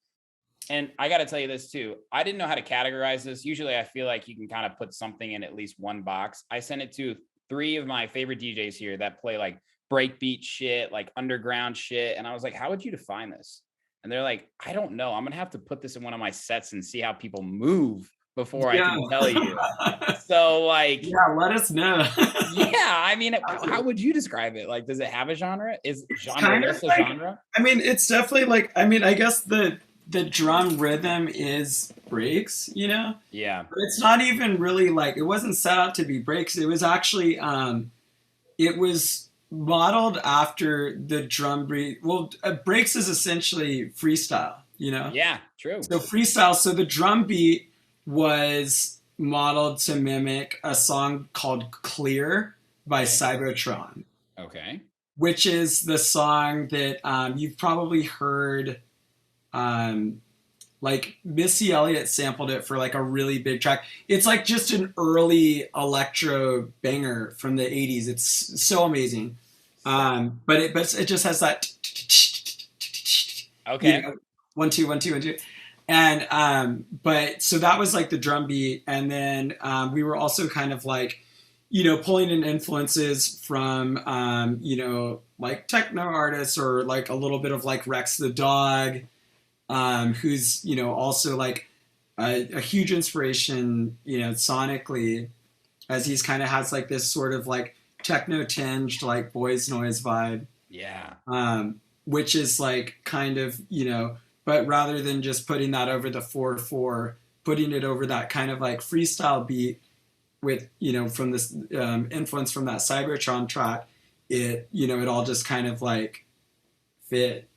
And I got to tell you this too. I didn't know how to categorize this. Usually I feel like you can kind of put something in at least one box. I sent it to 3 of my favorite DJs here that play like breakbeat shit, like underground shit. And I was like, how would you define this? And they're like, I don't know. I'm going to have to put this in one of my sets and see how people move before I can tell you. So like, let us know. I mean, how would you describe it? Like, does it have a genre? Is genre a genre? I mean, it's definitely like, I mean, I guess the drum rhythm is breaks, you know? Yeah. But it's not even really like, it wasn't set out to be breaks. It was actually, it was modeled after the drum beat. Well, breaks is essentially freestyle, you know? Yeah, true. So freestyle, so the drum beat was modeled to mimic a song called Clear by Cybertron. Okay. Which is the song that you've probably heard, like Missy Elliott sampled it for like a really big track. It's like just an early electro banger from the 80s. It's so amazing. But it just has that okay, you know, 1 2 1 2 1 2. And but so that was like the drum beat, and then we were also kind of like, you know, pulling in influences from you know, like techno artists, or like a little bit of like Rex the Dog, who's, you know, also like a huge inspiration, you know, sonically, as he's kind of has like this sort of like techno tinged like boys noise vibe. Yeah. Which is like kind of, you know, but rather than just putting that over the 4/4, putting it over that kind of like freestyle beat with, you know, from this influence from that Cybertron track, it, you know, it all just kind of like fit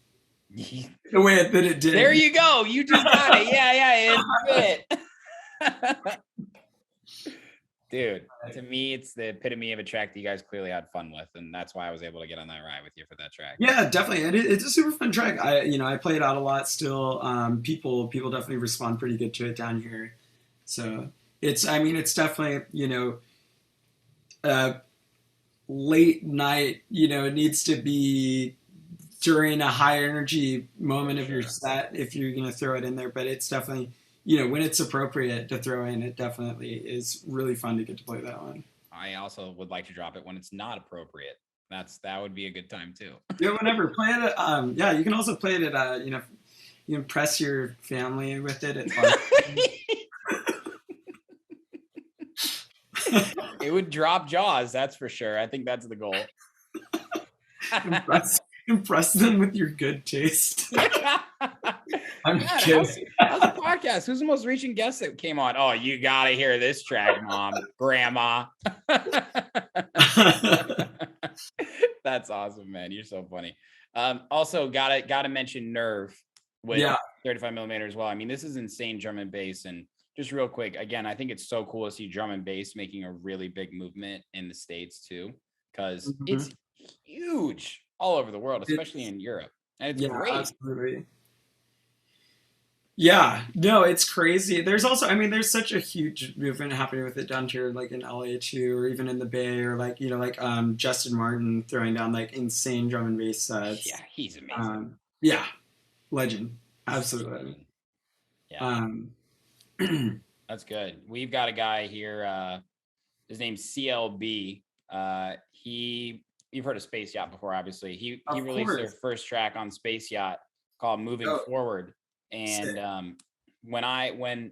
the way that it did. There you go. You just got it. Yeah, it fit. Dude, to me, it's the epitome of a track that you guys clearly had fun with, and that's why I was able to get on that ride with you for that track. Yeah, definitely, and it's a super fun track. I play it out a lot still. People definitely respond pretty good to it down here, so it's definitely, you know, late night. You know, it needs to be during a high energy moment of your set if you're gonna throw it in there, but it's definitely, you know, when it's appropriate to throw in, it definitely is really fun to get to play that one. I also would like to drop it when it's not appropriate. That would be a good time too. Yeah, whenever. Play it at, yeah, you can also play it at, you know, you impress your family with it. It's fun. It would drop jaws, that's for sure. I think that's the goal. Impress them with your good taste. I'm kidding. How's the podcast? Who's the most recent guest that came on? Oh, you gotta hear this track, Mom, Grandma. That's awesome, man. You're so funny. Also, gotta mention Nerve with 35 millimeter as well. I mean, this is insane drum and bass. And just real quick, again, I think it's so cool to see drum and bass making a really big movement in the States too, because it's huge all over the world, especially in Europe. And it's great. Absolutely. Yeah, no, it's crazy. There's also, I mean, there's such a huge movement happening with it down here, like in LA too, or even in the Bay, or like, you know, like Justin Martin throwing down like insane drum and bass sets. Yeah, he's amazing. Yeah, legend, absolute legend. Yeah, that's good. We've got a guy here. His name's CLB. You've heard of Space Yacht before, obviously. He released their first track on Space Yacht called "Moving Forward." And when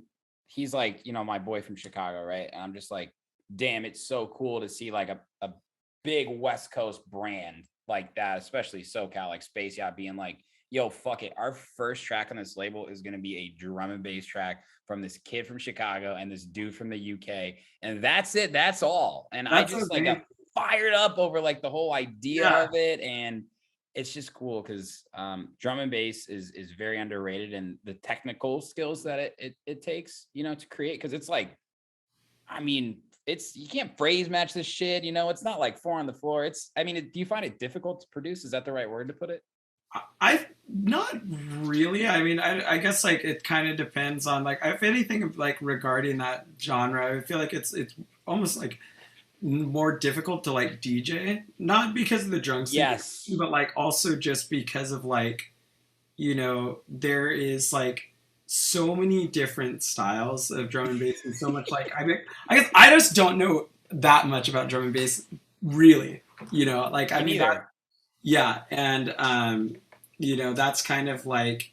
he's like, you know, my boy from Chicago, right? And I'm just like, damn, it's so cool to see like a big West Coast brand like that, especially SoCal, like Space Yacht being like, yo, fuck it. Our first track on this label is going to be a drum and bass track from this kid from Chicago and this dude from the UK. And that's it. That's all. And that's I just like got fired up over like the whole idea of it. And it's just cool because drum and bass is very underrated, and the technical skills that it takes, you know, to create. Because it's like, I mean, you can't phrase match this shit, you know. It's not like 4 on the floor. Do you find it difficult to produce? Is that the right word to put it? I not really. I mean, I guess like it kind of depends on like if anything like regarding that genre. I feel like it's almost like more difficult to like DJ, not because of the drums, Yes. but like also just because of like, you know, there is like so many different styles of drum and bass and so much like I mean, I guess I just don't know that much about drum and bass really, you know, like I mean that, yeah, and you know, that's kind of like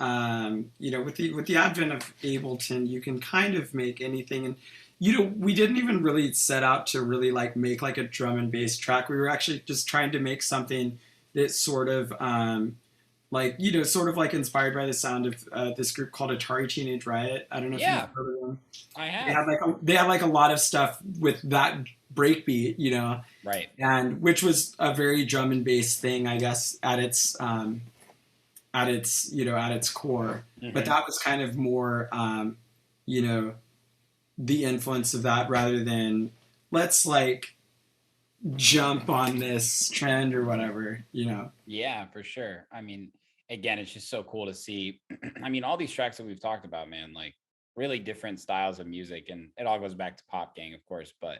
you know, with the advent of Ableton, you can kind of make anything. And you know, we didn't even really set out to really like make like a drum and bass track. We were actually just trying to make something that sort of like, you know, sort of like inspired by the sound of this group called Atari Teenage Riot. I don't know if you've heard of them. I have. They had like a lot of stuff with that breakbeat, you know, right, and which was a very drum and bass thing, I guess, at its you know, at its core. Mm-hmm. But that was kind of more you know, the influence of that rather than let's like jump on this trend or whatever, you know. Yeah, for sure. I mean, again, it's just so cool to see. I mean, all these tracks that we've talked about, man, like really different styles of music, and it all goes back to PopGang, of course, but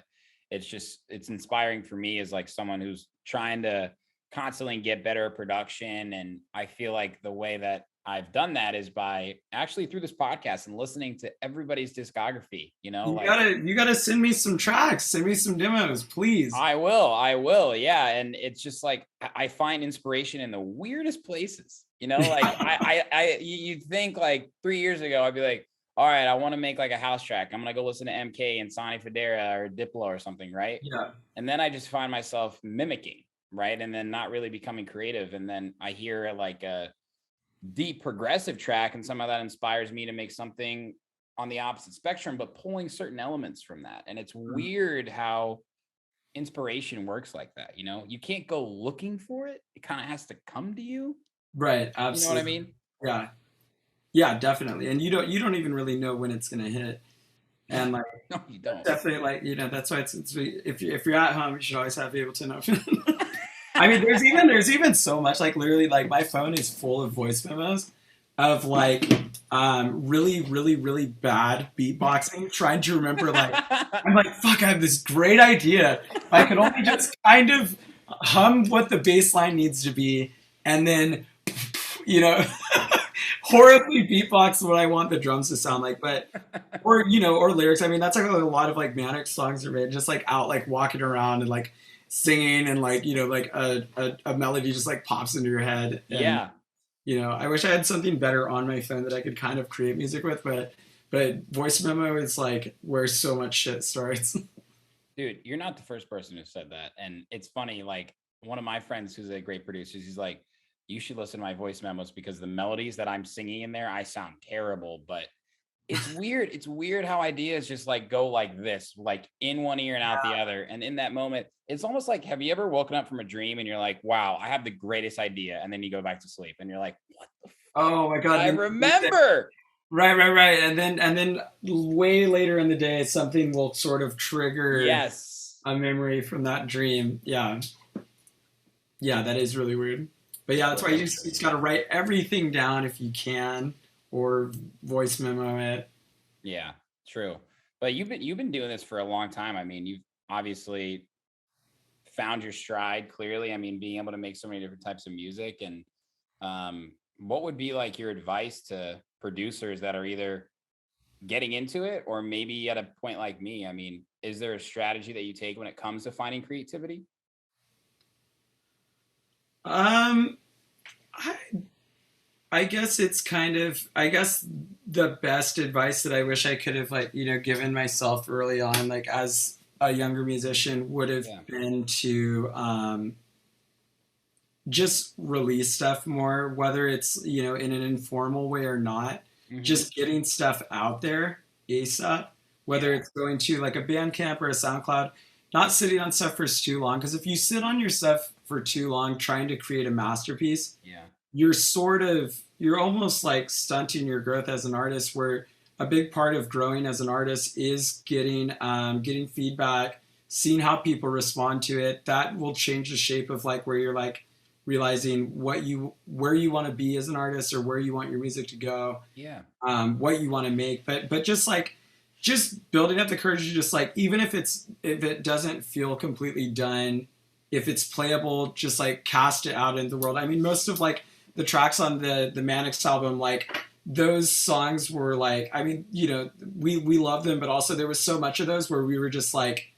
it's inspiring for me as like someone who's trying to constantly get better production. And I feel like the way that I've done that is by actually through this podcast and listening to everybody's discography, you know. You gotta send me some tracks, send me some demos, please. I will. Yeah. And it's just like, I find inspiration in the weirdest places, you know, like you'd think like 3 years ago, I'd be like, all right, I want to make like a house track. I'm going to go listen to MK and Sonny Fodera or Diplo or something. Right. Yeah. And then I just find myself mimicking. Right. And then not really becoming creative. And then I hear like a deep progressive track and somehow that inspires me to make something on the opposite spectrum, but pulling certain elements from that. And it's weird how inspiration works like that. You know, you can't go looking for it. It kind of has to come to you. Right. Absolutely. You know what I mean? Yeah. Yeah, definitely. And you don't even really know when it's going to hit. And like, no, you don't. Definitely, like, you know, that's why it's if you're at home, you should always have Ableton open. I mean, there's even so much, like literally, like my phone is full of voice memos of like really, really, really bad beatboxing, trying to remember like I'm like, fuck, I have this great idea. I could only just kind of hum what the bass line needs to be and then, you know, horribly beatbox what I want the drums to sound like, but or you know, or lyrics. I mean, that's like a lot of like Manic songs are made just like out like walking around and like singing and like, you know, like a melody just like pops into your head. And, yeah. You know, I wish I had something better on my phone that I could kind of create music with, but voice memo is like where so much shit starts. Dude, you're not the first person who said that. And it's funny, like one of my friends who's a great producer, he's like, you should listen to my voice memos because the melodies that I'm singing in there, I sound terrible, but it's weird. It's weird how ideas just like go like this, like in one ear and out the other. And in that moment, it's almost like, have you ever woken up from a dream and you're like, wow, I have the greatest idea. And then you go back to sleep and you're like, what the fuck? Oh my God. I remember. Right. And then way later in the day, something will sort of trigger a memory from that dream. Yeah. Yeah, that is really weird. But yeah, that's why you just got to write everything down if you can, or voice memo it. Yeah, true. But you've been doing this for a long time. I mean, you've obviously found your stride clearly. I mean, being able to make so many different types of music. And what would be like your advice to producers that are either getting into it or maybe at a point like me? I mean, is there a strategy that you take when it comes to finding creativity? I guess it's kind of, I guess the best advice that I wish I could have, like, you know, given myself early on, like as a younger musician, would have been to just release stuff more, whether it's, you know, in an informal way or not, just getting stuff out there ASAP, whether it's going to like a Bandcamp or a SoundCloud, not sitting on stuff for too long. Because if you sit on your stuff for too long trying to create a masterpiece, you're almost like stunting your growth as an artist, where a big part of growing as an artist is getting feedback, seeing how people respond to it. That will change the shape of like where you're like realizing where you want to be as an artist or where you want your music to go. Yeah. What you want to make, but just building up the courage to just like, even if it doesn't feel completely done, if it's playable, just like cast it out into the world. I mean, most of like the tracks on the Manics album, like those songs were like, I mean, you know, we love them, but also there was so much of those where we were just like,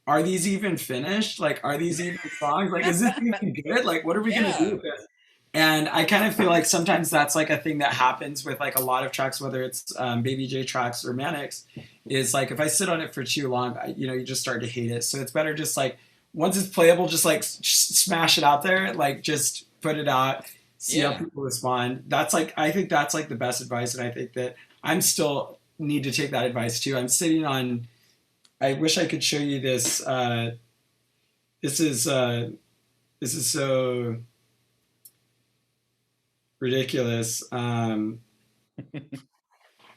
are these even finished? Like, are these even songs? Like, is this even good? Like, what are we gonna do with this? And I kind of feel like sometimes that's like a thing that happens with like a lot of tracks, whether it's Baby J tracks or Manics, is like if I sit on it for too long, you just start to hate it. So it's better just like once it's playable, just like smash it out there, like just put it out, see how people respond. That's like, I think that's like the best advice, and I think that I'm still need to take that advice too. I'm sitting on. I wish I could show you this. This is so ridiculous.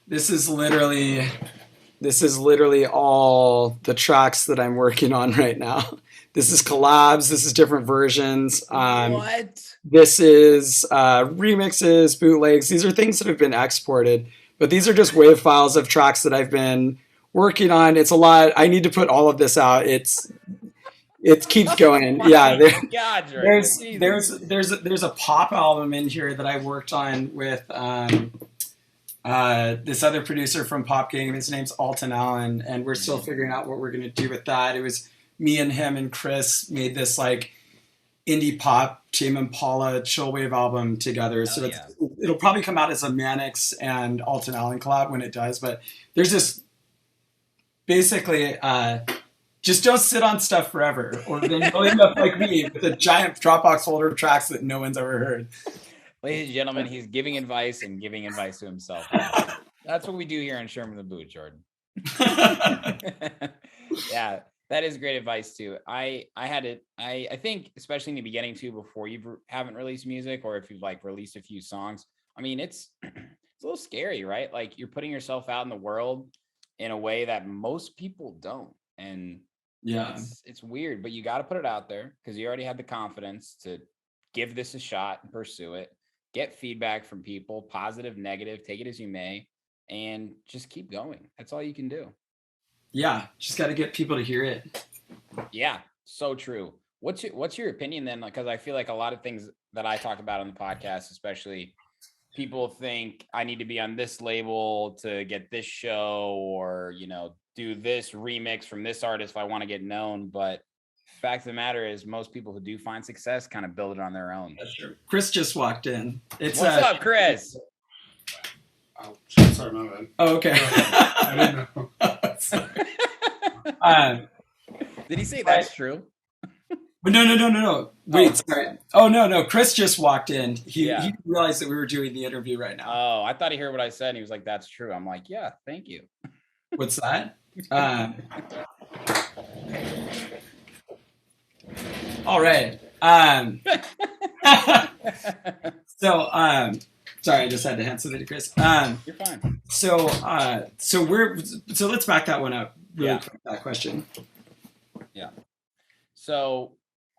This is literally all the tracks that I'm working on right now. This is collabs. This is different versions. What? This is remixes, bootlegs. These are things that have been exported, but these are just WAV files of tracks that I've been working on. It's a lot. I need to put all of this out. It keeps going. Yeah. There's a pop album in here that I worked on with this other producer from PopGang. His name's Alton Allen, and we're still figuring out what we're going to do with that. It was me and him and Chris made this like indie pop Tame Impala chillwave album together. So it'll probably come out as a Manics and Alton Allen collab when it does. But there's this basically just don't sit on stuff forever, or then you'll end up like me with a giant Dropbox folder of tracks that no one's ever heard. Ladies and gentlemen, he's giving advice and giving advice to himself. That's what we do here on Sherman the Boot, Jordan. Yeah, that is great advice too. I think especially in the beginning too, before you haven't released music, or if you've like released a few songs, I mean, it's a little scary, right? Like you're putting yourself out in the world in a way that most people don't. And yeah, it's weird, but you got to put it out there because you already had the confidence to give this a shot and pursue it, get feedback from people, positive, negative, take it as you may, and just keep going. That's all you can do. Yeah, just got to get people to hear it. Yeah, so true. What's your opinion then? Because I feel like a lot of things that I talk about on the podcast, especially people think I need to be on this label to get this show, or, do this remix from this artist if I want to get known. But fact of the matter is most people who do find success kind of build it on their own. That's true. Chris just walked in. What's up, Chris? Oh, sorry, my bad. Oh, okay. I didn't know. Did he say that's true? No. Wait, sorry. Oh, no. Chris just walked in. He realized that we were doing the interview right now. Oh, I thought he heard what I said. And he was like, that's true. I'm like, yeah, thank you. What's that? All right. So, sorry, I just had to hand something to Chris. You're fine. So let's back that one up really quick, that question. Yeah. So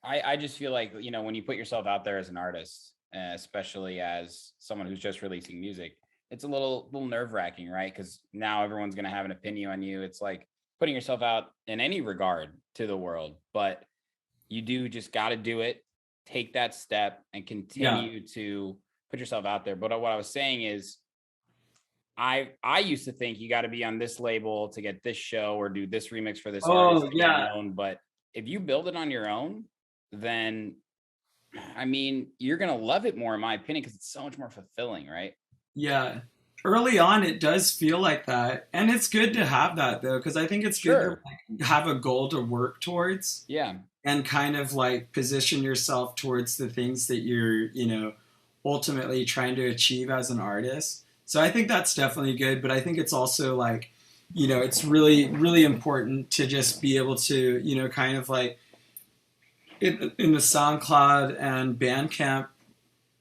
I just feel like, when you put yourself out there as an artist, especially as someone who's just releasing music, it's a little nerve-wracking, right? Because now everyone's going to have an opinion on you. It's like putting yourself out in any regard to the world, but you do just got to do it, take that step, and continue to put yourself out there. But what I was saying is, I used to think you got to be on this label to get this show or do this remix for this artist to get known. But if you build it on your own, then I mean, you're going to love it more, in my opinion, because it's so much more fulfilling, right? Yeah. Early on, it does feel like that. And it's good to have that, though, because I think it's good to have a goal to work towards. Yeah. And kind of like position yourself towards the things that you're, ultimately trying to achieve as an artist. So I think that's definitely good. But I think it's also like, it's really, really important to just be able to, kind of like in the SoundCloud and Bandcamp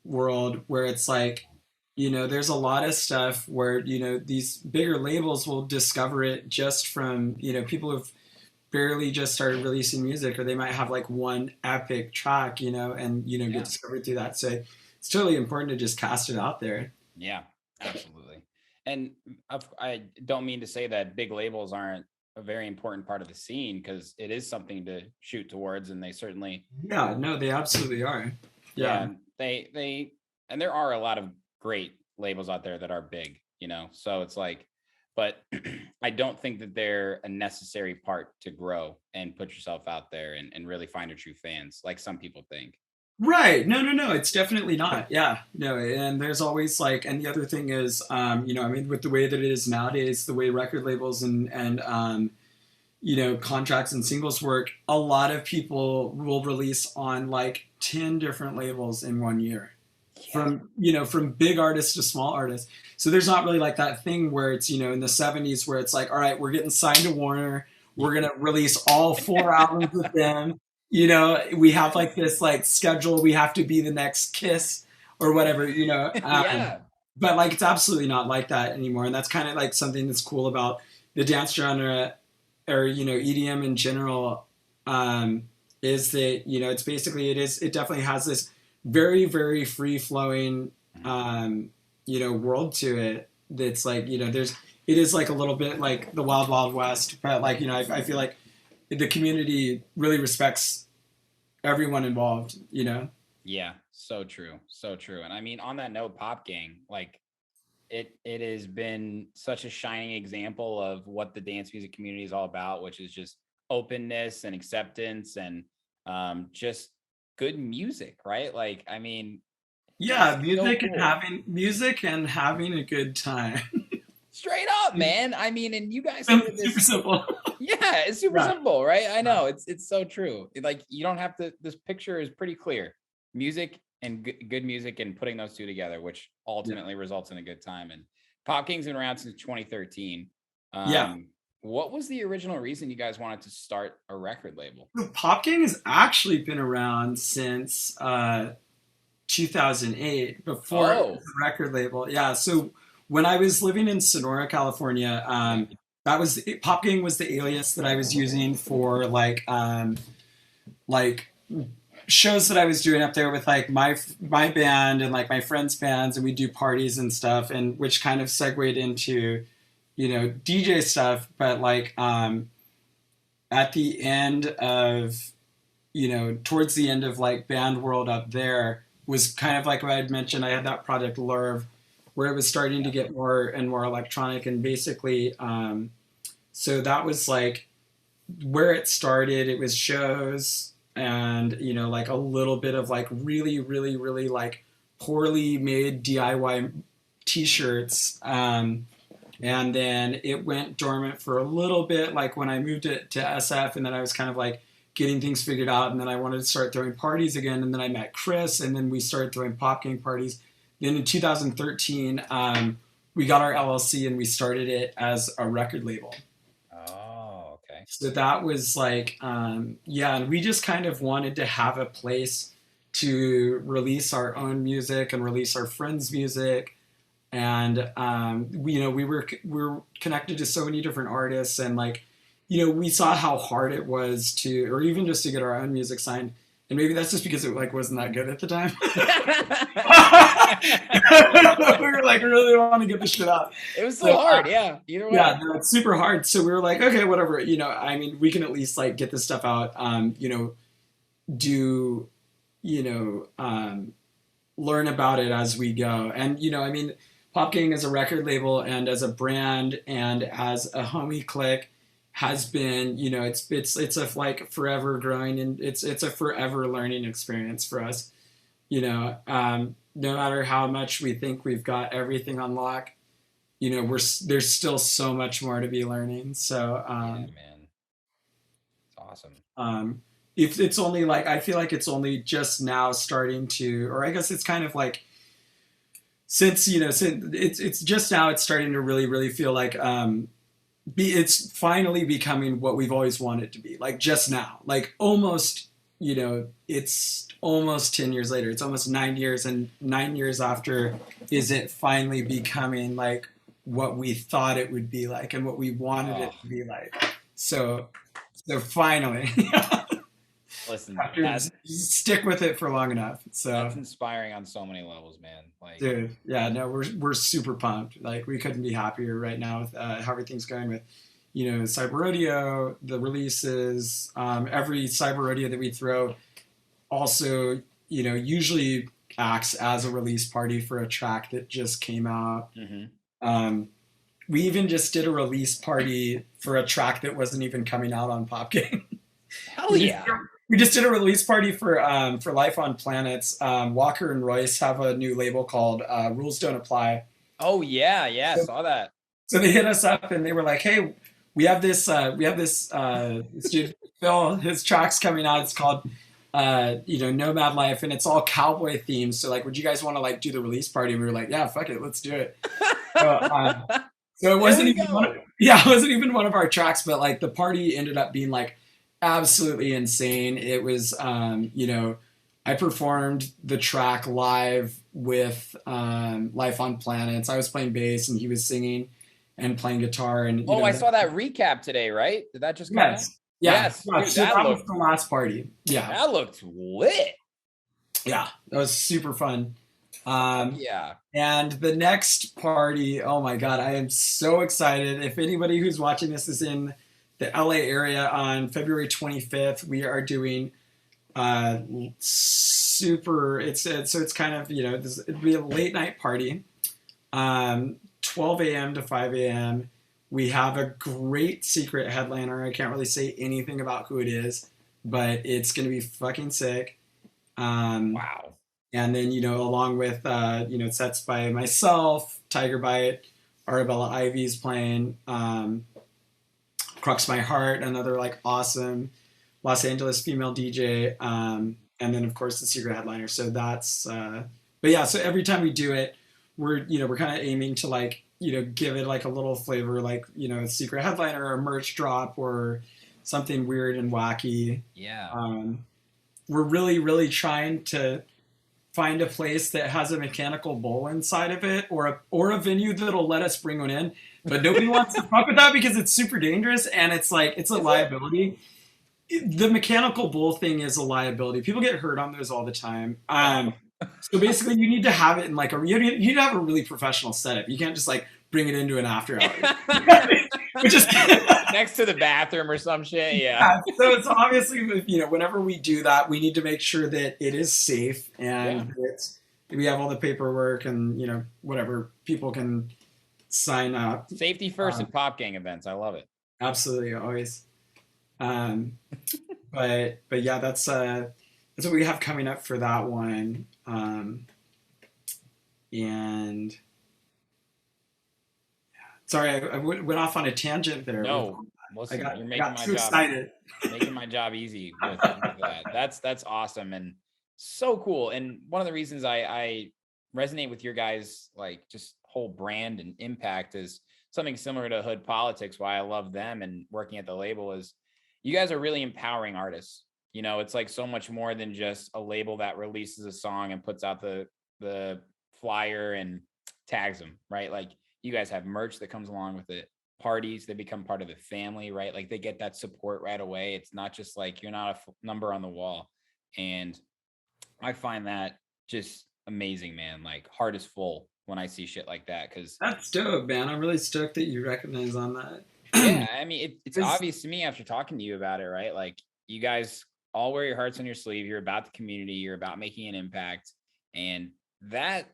world where it's like, there's a lot of stuff where, these bigger labels will discover it just from, people who've barely just started releasing music, or they might have like one epic track, and get discovered through that. So it's totally important to just cast it out there. Yeah, absolutely. And I don't mean to say that big labels aren't a very important part of the scene, because it is something to shoot towards, and they certainly. Yeah, no, they absolutely are. Yeah, they and there are a lot of great labels out there that are big, so it's like, but I don't think that they're a necessary part to grow and put yourself out there and really find your true fans, like some people think. Right. No, it's definitely not. Yeah, no. And there's always like, and the other thing is, with the way that it is nowadays, the way record labels and contracts and singles work, a lot of people will release on like 10 different labels in 1 year. From big artists to small artists. So there's not really like that thing where it's, in the 70s where it's like, all right, we're getting signed to Warner. We're going to release all 4 albums with them. We have like this like schedule. We have to be the next Kiss or whatever, But like, it's absolutely not like that anymore. And that's kind of like something that's cool about the dance genre, or, EDM in general, is that, it's basically, it definitely has this very, very free flowing, world to it. That's like, it is like a little bit like the Wild Wild West, but like, I feel like the community really respects everyone involved, Yeah, so true. And I mean, on that note, PopGang, like it has been such a shining example of what the dance music community is all about, which is just openness and acceptance and just good music, right? Like, I mean, yeah, music so cool. and having a good time. Straight up, man. I mean, and you guys it's super simple. Yeah, it's super simple, right? I know, it's so true. Like, you don't have to. This picture is pretty clear. Music and good music, and putting those two together, which ultimately results in a good time. And PopGang's been around since 2013. What was the original reason you guys wanted to start a record label? PopGang has actually been around since 2008, before the record label. Yeah, so when I was living in Sonora, California, PopGang was the alias that I was using for like shows that I was doing up there with like my band and like my friends' bands, and we do parties and stuff, and which kind of segued into DJ stuff. But like at the end of towards the end of like band world up there was kind of like what I had mentioned. I had that project Lurv, where it was starting to get more and more electronic, and basically so that was like where it started. It was shows and like a little bit of like really, really, really like poorly made DIY t-shirts, and then it went dormant for a little bit, like when I moved it to SF, and then I was kind of like getting things figured out, and then I wanted to start throwing parties again, and then I met Chris, and then we started throwing PopGang parties. Then in 2013 we got our LLC and we started it as a record label. Oh, okay. So that was like and we just kind of wanted to have a place to release our own music and release our friends' music. And we were connected to so many different artists, and like we saw how hard it was to, or even just to get our own music signed. And maybe that's just because it like wasn't that good at the time. We were like, really want to get this shit out. It was so hard, yeah. Either way. Yeah, no, it's super hard. So we were like, okay, whatever. I mean, we can at least like get this stuff out. Learn about it as we go. And I mean, PopGang as a record label and as a brand and as a homie clique has been, it's a like forever growing, and it's a forever learning experience for us. No matter how much we think we've got everything on lock, there's still so much more to be learning. So, man, it's awesome. If it's only like, I feel like it's only just now starting to, or I guess it's kind of like, since it's just now it's starting to really, really feel like, it's finally becoming what we've always wanted to be, like just now, like almost, it's almost 10 years later, it's almost 9 years, and 9 years after is it finally becoming like what we thought it would be like and what we wanted it to be like. So So finally, Listen, after stick with it for long enough. So that's inspiring on so many levels, man. Like, dude, yeah, no, we're super pumped. Like, we couldn't be happier right now with how everything's going with, Cyber Rodeo, the releases, every Cyber Rodeo that we throw also, usually acts as a release party for a track that just came out. We even just did a release party for a track that wasn't even coming out on PopGang. Hell yeah. We just did a release party for Life on Planets. Walker and Royce have a new label called Rules Don't Apply. Oh yeah, I saw that. So they hit us up and they were like, "Hey, we have this this dude Phil. His track's coming out. It's called Nomad Life, and it's all cowboy themed. So like, would you guys want to like do the release party?" And we were like, "Yeah, fuck it, let's do it." So it wasn't even it wasn't even one of our tracks, but like the party ended up being like absolutely insane. It was, I performed the track live with Life on Planets. I was playing bass and he was singing and playing guitar. And I saw that recap today, right? Did that just come out? Yes. Dude, so that was the last party. Yeah. That looked lit. Yeah, that was super fun. Yeah. And the next party, oh my God, I am so excited. If anybody who's watching this is in the LA area on February 25th, we are doing it's kind of, it'll be a late night party, 12 a.m. to 5 a.m. We have a great secret headliner. I can't really say anything about who it is, but it's going to be fucking sick. Wow. And then, along with, sets by myself, Tiger Bite, Arabella Ivy's playing, Crux My Heart, another like awesome Los Angeles female DJ, and then of course the secret headliner. So that's, but yeah, so every time we do it, we're kind of aiming to like, give it like a little flavor, like, a secret headliner or a merch drop or something weird and wacky. Yeah. We're really, really trying to find a place that has a mechanical bull inside of it, or a venue that'll let us bring one in, but nobody wants to fuck with that because it's super dangerous and it's like, it's a liability. The mechanical bull thing is a liability. People get hurt on those all the time. So basically you need to have it in like you need to have a really professional setup. You can't just like bring it into an after hours. Which is next to the bathroom or some shit. Yeah. So it's obviously, whenever we do that, we need to make sure that it is safe and we have all the paperwork and, whatever, people can sign up. Safety first at PopGang events. I love it. Absolutely. Always. But yeah, that's what we have coming up for that one. And sorry, I went off on a tangent there. No, listen, you're making my too job excited. making my job easy with that. That's awesome and so cool. And one of the reasons I resonate with your guys' like just whole brand and impact is something similar to Hood Politics. Why I love them and working at the label is you guys are really empowering artists. It's like so much more than just a label that releases a song and puts out the flyer and tags them, right? Like you guys have merch that comes along with it, parties, they become part of the family, right? Like they get that support right away. It's not just like you're not a number on the wall. And I find that just amazing, man. Like heart is full when I see shit like that. Cause that's dope, man. I'm really stoked that you recognize on that. Yeah. I mean, it's obvious to me after talking to you about it, right? Like you guys all wear your hearts on your sleeve. You're about the community. You're about making an impact. And that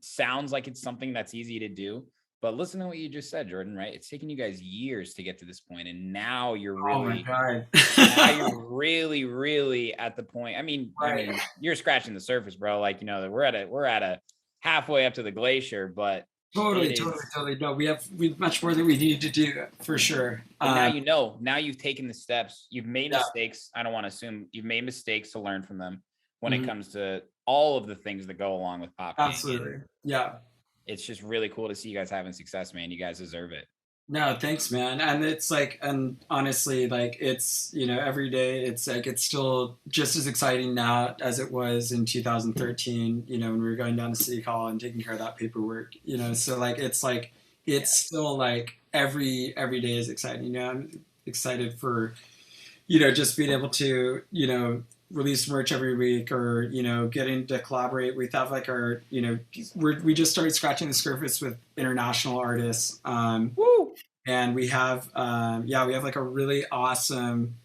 sounds like it's something that's easy to do, but listen to what you just said, Jordan, right? It's taken you guys years to get to this point. And now you're really, now you're really, really at the point. I mean, you're scratching the surface, bro. Like, we're at a halfway up to the glacier, but Totally. No, we have much more that we need to do for sure. Now you've taken the steps. You've made mistakes. I don't want to assume you've made mistakes to learn from them when it comes to all of the things that go along with pop. Absolutely. Yeah. It's just really cool to see you guys having success, man. You guys deserve it. No, thanks, man. And it's like, and honestly, like it's, every day it's like, it's still just as exciting now as it was in 2013, when we were going down to City Hall and taking care of that paperwork, so like, it's still like every day is exciting. excited for, just being able to, release merch every week, or, getting to collaborate. We have like our, we just started scratching the surface with international artists. Woo! And we have, we have like a really awesome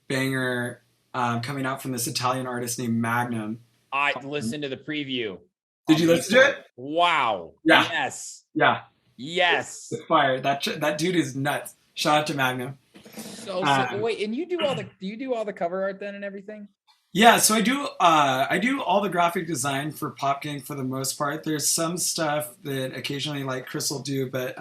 banger coming out from this Italian artist named Magnum. I listened to the preview. Did you listen to it? Wow. Yeah. Yes. Yeah. Yes. It's fire. That dude is nuts. Shout out to Magnum. So wait, and you do all the cover art then and everything? Yeah, so I do all the graphic design for PopGang for the most part. There's some stuff that occasionally like Chris will do, but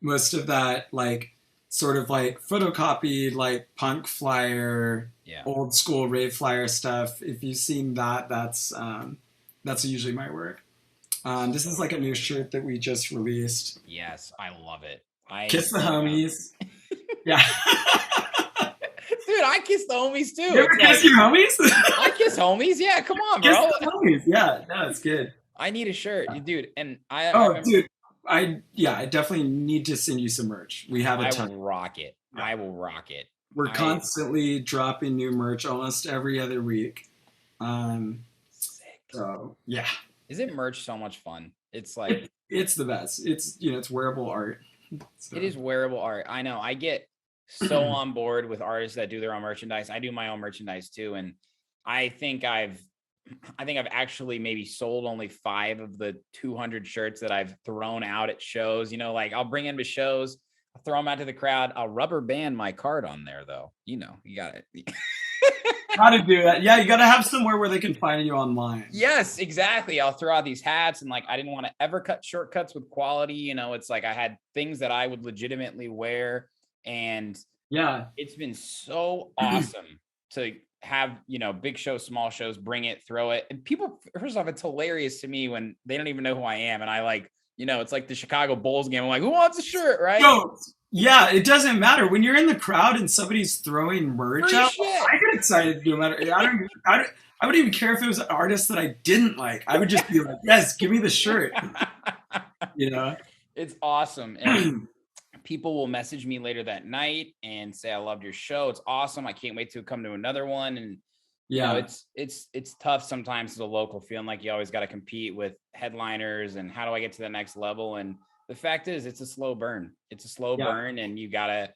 most of that like sort of like photocopied like punk flyer, old school rave flyer stuff. If you've seen that, that's usually my work. This is like a new shirt that we just released. Yes, I love it. Kiss the homies. Yeah. Dude, I kiss the homies too. You ever kiss your homies? I kiss homies. Yeah, come on, bro. Kiss the homies. Yeah, no, it's good. I need a shirt, dude. And dude, I definitely need to send you some merch. We have a ton. I will rock it. I will rock it. We're constantly dropping new merch almost every other week. Sick. So yeah. Isn't merch so much fun? It's like it's the best. It's it's wearable art. So. It is wearable art. I know. I get so on board with artists that do their own merchandise. I do my own merchandise too, and I think I've actually maybe sold only 5 of the 200 shirts that I've thrown out at shows. Like I'll bring them to shows, I'll throw them out to the crowd. I'll rubber band my card on there though. You got it. Gotta do that. Yeah, you gotta have somewhere where they can find you online. Yes, exactly. I'll throw out these hats, and like I didn't want to ever cut shortcuts with quality. It's like I had things that I would legitimately wear, and it's been so awesome to have big shows, small shows, bring it, throw it, and people. First off, it's hilarious to me when they don't even know who I am, and I like it's like the Chicago Bulls game. I'm like, who wants a shirt, right? Yo, yeah, it doesn't matter when you're in the crowd and somebody's throwing merch out. I get excited no matter. I wouldn't even care if it was an artist that I didn't like. I would just be like, yes, give me the shirt. It's awesome. And people will message me later that night and say, I loved your show. It's awesome. I can't wait to come to another one. And it's tough sometimes as a local, feeling like you always got to compete with headliners and how do I get to the next level? And the fact is, it's a slow burn. It's a slow burn, and you gotta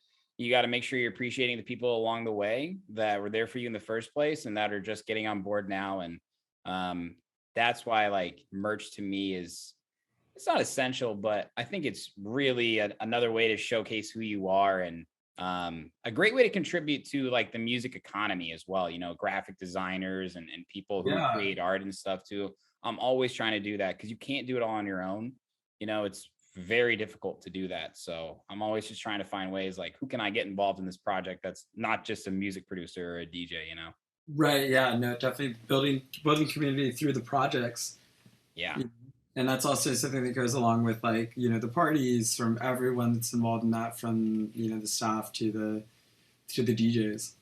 make sure you're appreciating the people along the way that were there for you in the first place and that are just getting on board now. And that's why like merch to me it's not essential, but I think it's really another way to showcase who you are, and a great way to contribute to like the music economy as well. Graphic designers and people who create art and stuff too. I'm always trying to do that because you can't do it all on your own. It's very difficult to do that. So I'm always just trying to find ways like, who can I get involved in this project that's not just a music producer or a DJ, Right. Yeah, no, definitely building community through the projects. Yeah. And that's also something that goes along with like, the parties from everyone that's involved in that, from, the staff to the DJs.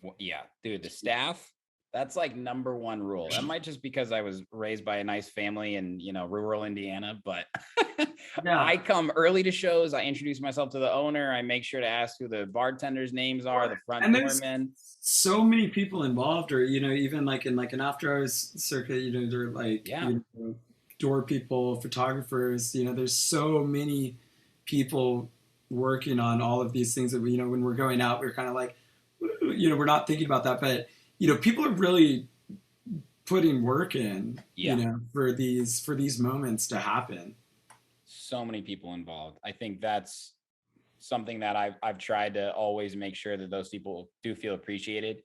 Well, yeah, dude, the staff, that's like number one rule. That might just because I was raised by a nice family in, rural Indiana, but I come early to shows. I introduce myself to the owner. I make sure to ask who the bartenders' names are, the front doormen. So many people involved, or, even like in like an after hours circuit, they're like, door people, photographers, there's so many people working on all of these things that we, when we're going out, we're kind of like, we're not thinking about that, but people are really putting work in, for these moments to happen. So many people involved. I think that's something that I've tried to always make sure that those people do feel appreciated.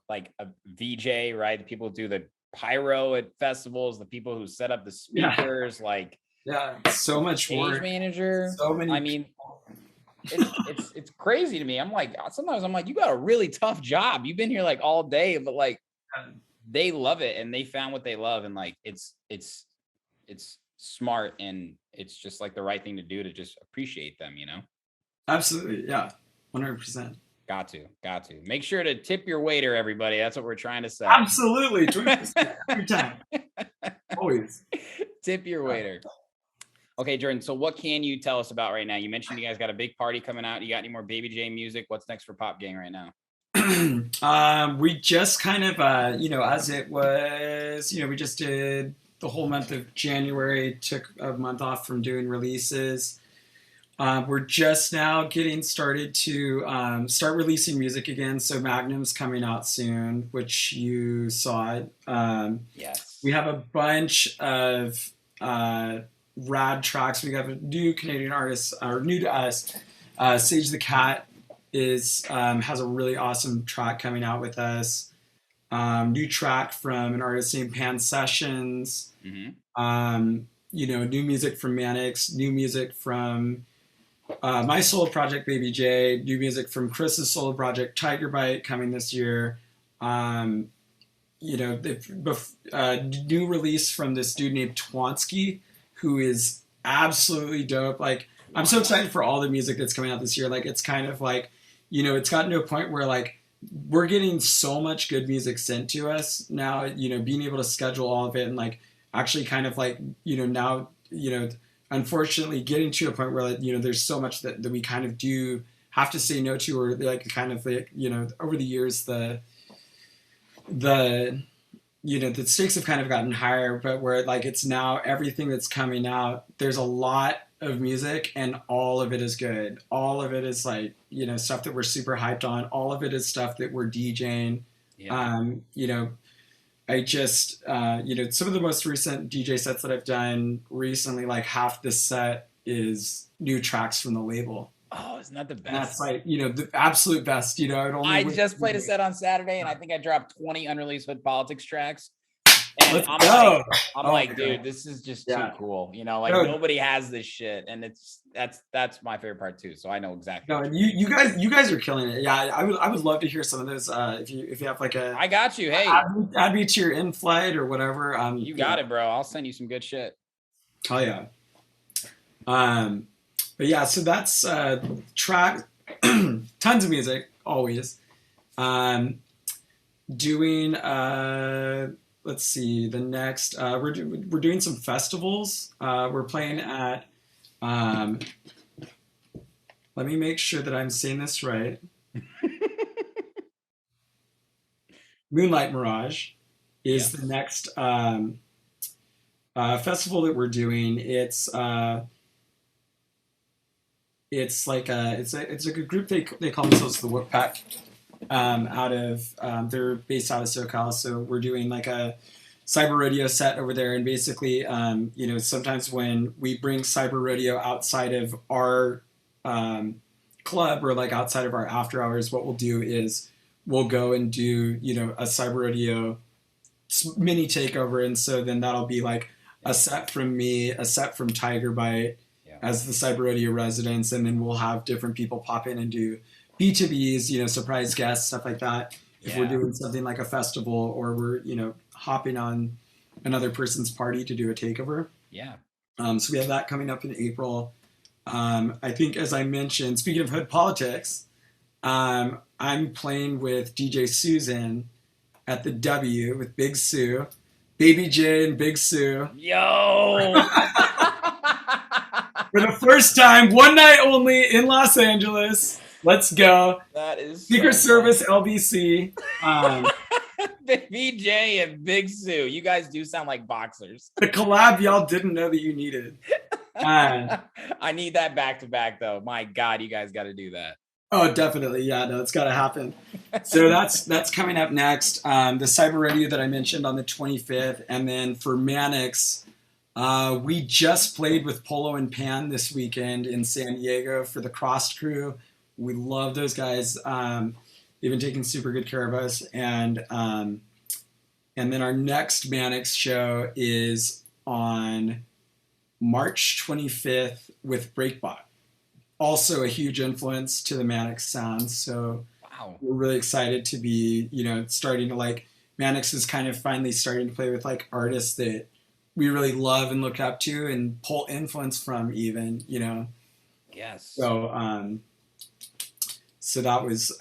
Like a VJ, right? The people who do the pyro at festivals, the people who set up the speakers, so much stage work. Manager. So many. I mean, it's crazy to me. I'm like, sometimes I'm like, you got a really tough job. You've been here like all day, but like they love it and they found what they love, and like it's smart, and it's just like the right thing to do to just appreciate them, Absolutely, yeah, 100%. Got to make sure to tip your waiter, everybody. That's what we're trying to say. Absolutely, 20% every time, always. Tip your waiter. Okay, Jordan, so what can you tell us about right now? You mentioned you guys got a big party coming out. You got any more Baby J music? What's next for PopGang right now? We just kind of, as it was, we just did the whole month of January, took a month off from doing releases. We're just now getting started to start releasing music again. So Magnum's coming out soon, which you saw. Yes. We have a bunch of rad tracks. We have a new Canadian artist, or new to us, Sage the Cat has a really awesome track coming out with us. New track from an artist named Pan Sessions. Mm-hmm. New music from Manics. New music from my solo project Baby J. New music from Chris's solo project Tiger Bite coming this year. New release from this dude named Twansky, who is absolutely dope. Like, I'm so excited for all the music that's coming out this year. Like, it's kind of like, it's gotten to a point where, like, we're getting so much good music sent to us now, being able to schedule all of it and, like, actually kind of, like, now, unfortunately getting to a point where, like, there's so much that we kind of do have to say no to, or, like, kind of, like, over the years, the stakes have kind of gotten higher, but where, like, it's now everything that's coming out, there's a lot of music and all of it is good. All of it is, like, stuff that we're super hyped on. All of it is stuff that we're DJing. Yeah. I just, some of the most recent DJ sets that I've done recently, like half the set is new tracks from the label. Oh, isn't that the best? And that's like, the absolute best. I just played a set on Saturday, and I think I dropped 20 unreleased Hood Politics tracks. And I'm like, dude, this is just too cool. Nobody has this shit, and that's my favorite part too. So I know exactly. No, you guys are killing it. Yeah, I would love to hear some of those. If you have like a, I got you. Hey, add me to your in flight or whatever. You got it, bro. I'll send you some good shit. Oh yeah. But yeah, so that's track, tons of music always. Doing let's see, the next we're doing some festivals. We're playing at let me make sure that I'm saying this right. Moonlight Mirage is the next festival that we're doing. It's like a group, they call themselves the Whoop Pack. They're based out of SoCal, so we're doing like a Cyber Rodeo set over there, and basically, sometimes when we bring Cyber Rodeo outside of our club or like outside of our after hours, what we'll do is we'll go and do a Cyber Rodeo mini takeover, and so then that'll be like a set from me, a set from Tiger Bite as the Cyber Rodeo residents, and then we'll have different people pop in and do B2Bs, surprise guests, stuff like that. If we're doing something like a festival, or we're, hopping on another person's party to do a takeover. Yeah. So we have that coming up in April. I think, as I mentioned, speaking of Hood Politics, I'm playing with DJ Susan at the W with Big Sue, Baby J and Big Sue. Yo! For the first time, one night only in Los Angeles. Let's go. That is Secret Service LBC. Baby J and Big Sue. You guys do sound like boxers. The collab y'all didn't know that you needed. I need that back to back though. My God, you guys got to do that. Oh, definitely. Yeah, no, it's got to happen. So that's coming up next. The Cyber Radio that I mentioned on the 25th. And then for Manics, we just played with Polo and Pan this weekend in San Diego for the Crossed crew. We love those guys. They've been taking super good care of us. And then our next Manics show is on March 25th with Breakbot. Also a huge influence to the Manics sound. So wow, we're really excited to be, starting to like, Manics is kind of finally starting to play with like artists that we really love and look up to and pull influence from even, Yes. So that was,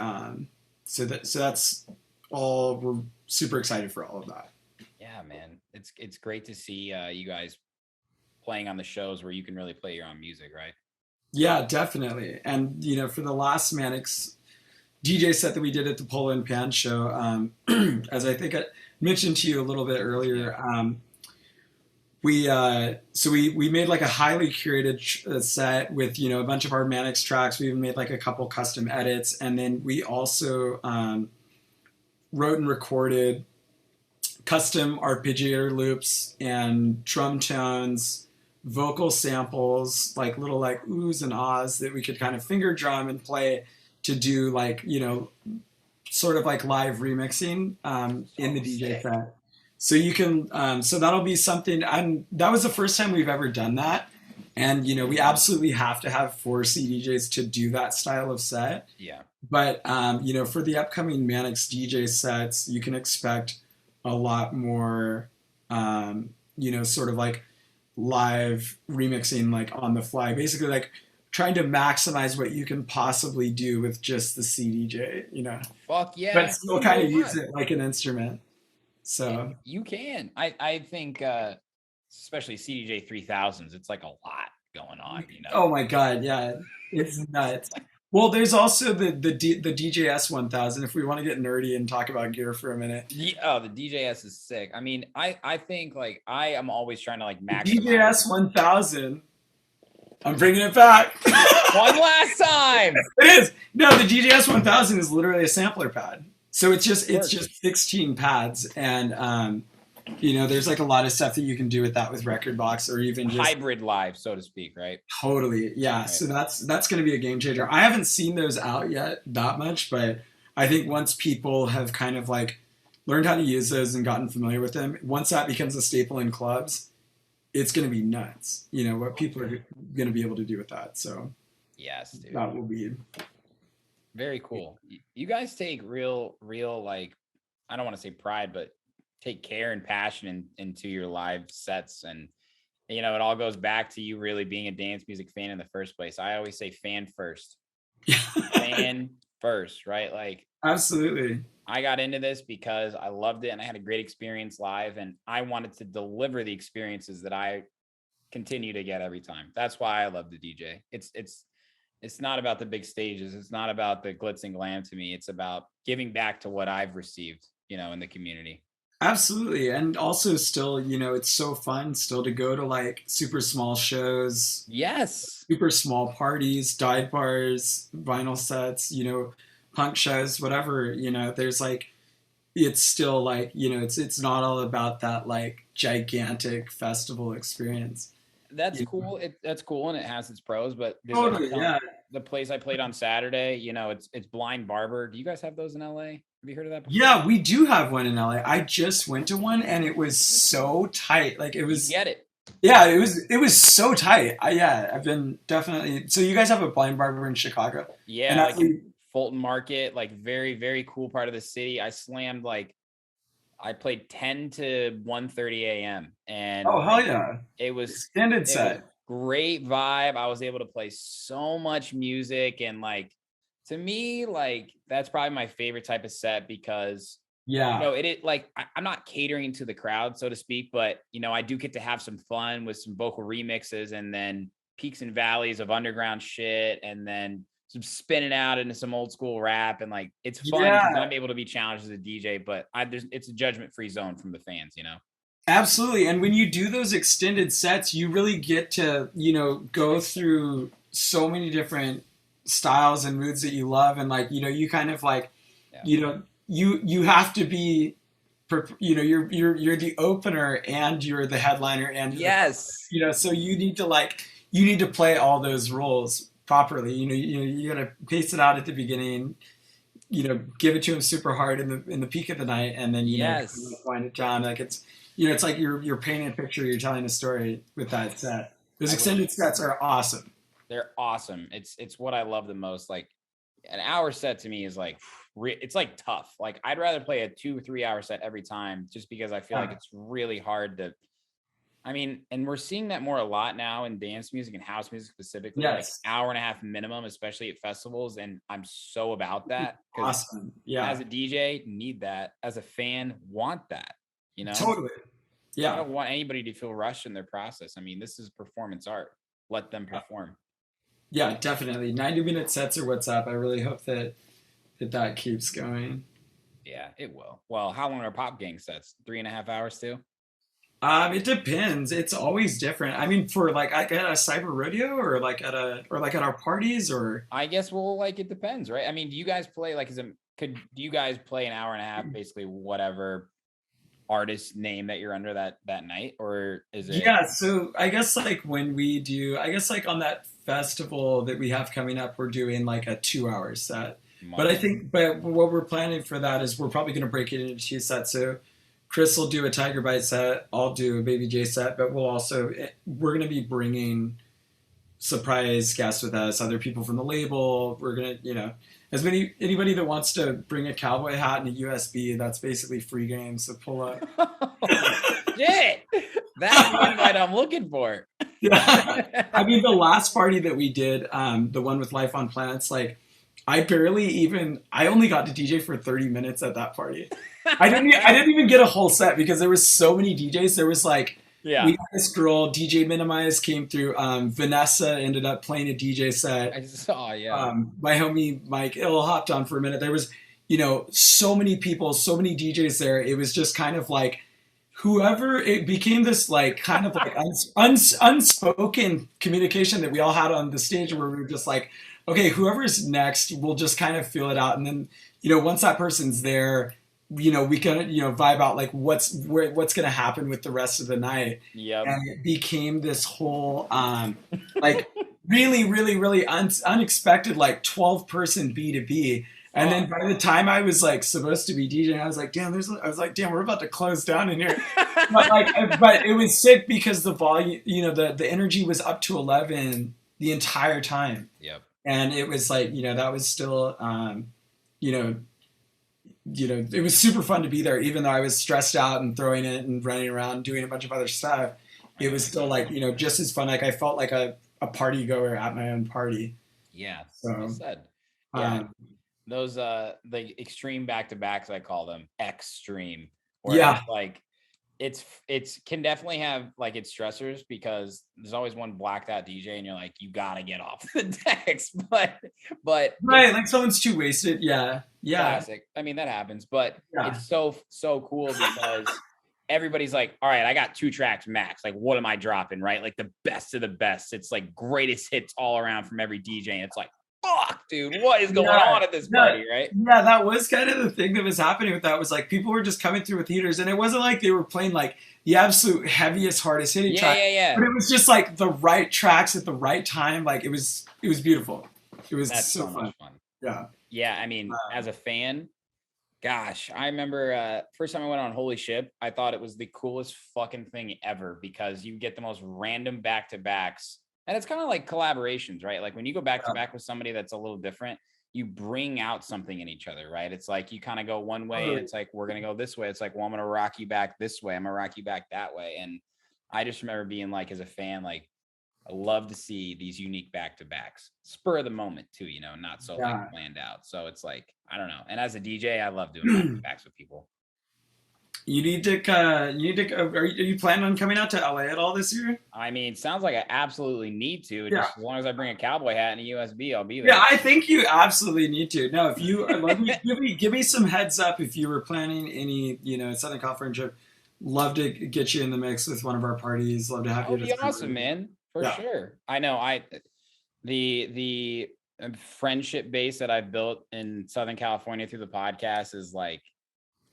so that's all, we're super excited for all of that. Yeah, man. It's great to see you guys playing on the shows where you can really play your own music, right? Yeah, definitely. And for the last Manics DJ set that we did at the Polo and Pan show, as I think I mentioned to you a little bit earlier, we made like a highly curated set with a bunch of our Manics tracks. We even made like a couple custom edits, and then we also wrote and recorded custom arpeggiator loops and drum tones, vocal samples, like little like oohs and ahs that we could kind of finger drum and play to do like sort of like live remixing in the DJ set. So you can so that'll be something. And that was the first time we've ever done that. And we absolutely have to have 4 CDJs to do that style of set. Yeah. But for the upcoming Manics DJ sets, you can expect a lot more sort of like live remixing, like on the fly, basically like trying to maximize what you can possibly do with just the CDJ, Fuck yeah. but still kind of use it like an instrument. So you can. I think especially CDJ 3000s, it's like a lot going on, Oh my god, yeah, it's nuts. Well, there's also the DJS 1000 if we want to get nerdy and talk about gear for a minute. Oh, the DJS is sick. I mean, I think like I am always trying to like maximize. DJS 1000. I'm bringing it back. One last time. It is. No, the DJS 1000 is literally a sampler pad. So it's just 16 pads, and there's like a lot of stuff that you can do with that with Rekordbox or even just hybrid live, so to speak, right? Totally, yeah. Right. So that's going to be a game changer. I haven't seen those out yet that much, but I think once people have kind of like learned how to use those and gotten familiar with them, once that becomes a staple in clubs, it's going to be nuts. What people are going to be able to do with that. So yes, dude. That will be very cool. You guys take real like, I don't want to say pride, but take care and passion into your live sets. And, it all goes back to you really being a dance music fan in the first place. I always say fan first. Fan first, right? Like, absolutely. I got into this because I loved it and I had a great experience live, and I wanted to deliver the experiences that I continue to get every time. That's why I love the DJ. It's not about the big stages. It's not about the glitz and glam to me. It's about giving back to what I've received, in the community. Absolutely. And also still, it's so fun still to go to like super small shows. Yes. Super small parties, dive bars, vinyl sets, punk shows, whatever, there's like, it's still like, it's not all about that like gigantic festival experience. That's cool. That's cool, and it has its pros. But totally, yeah. The place I played on Saturday, it's Blind Barber. Do you guys have those in LA? Have you heard of that before? Yeah, we do have one in LA. I just went to one, and it was so tight. Like it was. You get it. Yeah, it was so tight. I've been definitely. So you guys have a Blind Barber in Chicago? Yeah, like Fulton Market, like very very cool part of the city. I slammed I played 10 to 1:30 a.m. and oh hell yeah, it was extended set. Great vibe. I was able to play so much music, and like to me, like that's probably my favorite type of set because I'm not catering to the crowd, so to speak, but I do get to have some fun with some vocal remixes and then peaks and valleys of underground shit, and then some spinning out into some old school rap, and like it's fun because I'm able to be challenged as a DJ, but it's a judgment-free zone from the fans, Absolutely. And when you do those extended sets, you really get to, go through so many different styles and moods that you love, and like, you kind of like, you have to be, you're the opener and you're the headliner and so you need to play all those roles properly. You gotta pace it out at the beginning, give it to him super hard in the peak of the night, and then wind it down. Like it's it's like you're painting a picture, you're telling a story with that set. Those extended sets are awesome. They're awesome. It's what I love the most. Like an hour set to me is like it's like tough. Like I'd rather play a 2-3 hour set every time, just because I feel like it's really hard to. I mean, and we're seeing that a lot now in dance music and house music specifically, like hour and a half minimum, especially at festivals. And I'm so about that. Awesome. Yeah. As a DJ, need that. As a fan, want that, Totally. Yeah. I don't want anybody to feel rushed in their process. I mean, this is performance art. Let them perform. Yeah, definitely. 90-minute sets are what's up. I really hope that keeps going. Yeah, it will. Well, how long are PopGang sets? 3.5 hours too? It depends. It's always different. I mean, for like at a cyber rodeo or like at our parties or. I guess like it depends, right? I mean, do you guys play like do you guys play an hour and a half, basically whatever artist name that you're under that night, or is it? Yeah, so I guess like when we do, I guess like on that festival that we have coming up, we're doing like a 2-hour set. But what we're planning for that is we're probably going to break it into 2 sets. So Chris will do a Tiger Bite set, I'll do a Baby J set, but we're going to be bringing surprise guests with us, other people from the label. We're going to, anybody that wants to bring a cowboy hat and a USB, that's basically free game. So pull up. Shit, that's the invite I'm looking for. Yeah. I mean, the last party that we did, the one with Life on Planets, like I only got to DJ for 30 minutes at that party. I didn't even get a whole set because there was so many DJs. There was like, we got this girl, DJ Minimize came through. Vanessa ended up playing a DJ set. I saw, my homie Mike Ill hopped on for a minute. There was, so many people, so many DJs there. It was just kind of like it became this like kind of like unspoken communication that we all had on the stage where we were just like, okay, whoever's next, we'll just kind of feel it out. And then, once that person's there, we can, vibe out like what's going to happen with the rest of the night. Yeah. And it became this whole, like really, really, really unexpected, like 12-person B2B. And then by the time I was like supposed to be DJing, I was like, damn, we're about to close down in here. but it was sick because the volume, the energy was up to 11 the entire time. Yep. And it was like, that was still, it was super fun to be there, even though I was stressed out and throwing it and running around and doing a bunch of other stuff. It was still like, just as fun. Like I felt like a party goer at my own party. Yeah. So, well said. Yeah. Those, the extreme back-to-backs, I call them extreme. Yeah. It's like, it's can definitely have like its stressors because there's always one blacked out DJ and you're like, you gotta get off the decks, but right, like someone's too wasted. Yeah. Classic. I mean, that happens, but it's so cool because everybody's like, all right, I got 2 tracks max. Like, what am I dropping? Right, like the best of the best. It's like greatest hits all around from every DJ, and it's like, fuck, dude, what is going on at this party, right? Yeah, that was kind of the thing that was happening with that, was like people were just coming through with heaters, and it wasn't like they were playing like the absolute heaviest, hardest hitting track. Yeah. But it was just like the right tracks at the right time. Like it was beautiful. It was so much fun. Yeah. Yeah, I mean, as a fan, gosh, I remember first time I went on Holy Ship, I thought it was the coolest fucking thing ever because you get the most random back-to-backs. And it's kind of like collaborations, right? Like when you go back to back with somebody that's a little different, you bring out something in each other, right? It's like you kind of go one way and it's like, we're going to go this way. It's like, well, I'm going to rock you back this way. I'm going to rock you back that way. And I just remember being like, as a fan, like, I love to see these unique back-to-backs. Spur of the moment too, not so like planned out. So it's like, I don't know. And as a DJ, I love doing back-to-backs with people. Are you planning on coming out to LA at all this year? I mean, sounds like I absolutely need to. Just as long as I bring a cowboy hat and a USB, I'll be there. Yeah, I think you absolutely need to. No, if you give me some heads up if you were planning any, Southern California trip. Love to get you in the mix with one of our parties. Love to have you. That would be awesome, man. For sure. I know. The friendship base that I've built in Southern California through the podcast is like,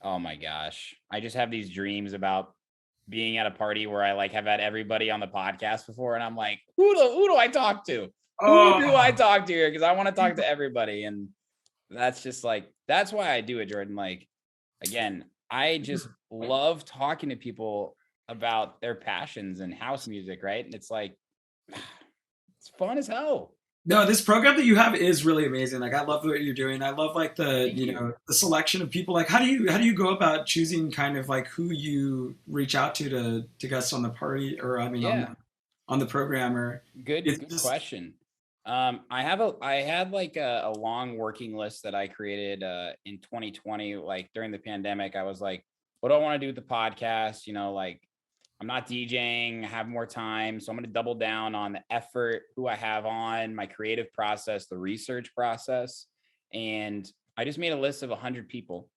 oh my gosh. I just have these dreams about being at a party where I like have had everybody on the podcast before. And I'm like, who do I talk to? Who do I talk to here? Because I want to talk to everybody. And that's just like, that's why I do it, Jordan. Like, again, I just love talking to people about their passions and house music, right? And it's like, it's fun as hell. No, this program that you have is really amazing. Like, I love what you're doing. I love like the selection of people. Like, how do you go about choosing kind of like who you reach out to guest on the party, or on the program? Or good question. I had like a long working list that I created in 2020. Like during the pandemic, I was like, what do I want to do with the podcast? Like I'm not DJing, I have more time. So I'm going to double down on the effort, who I have on, my creative process, the research process. And I just made a list of 100 people.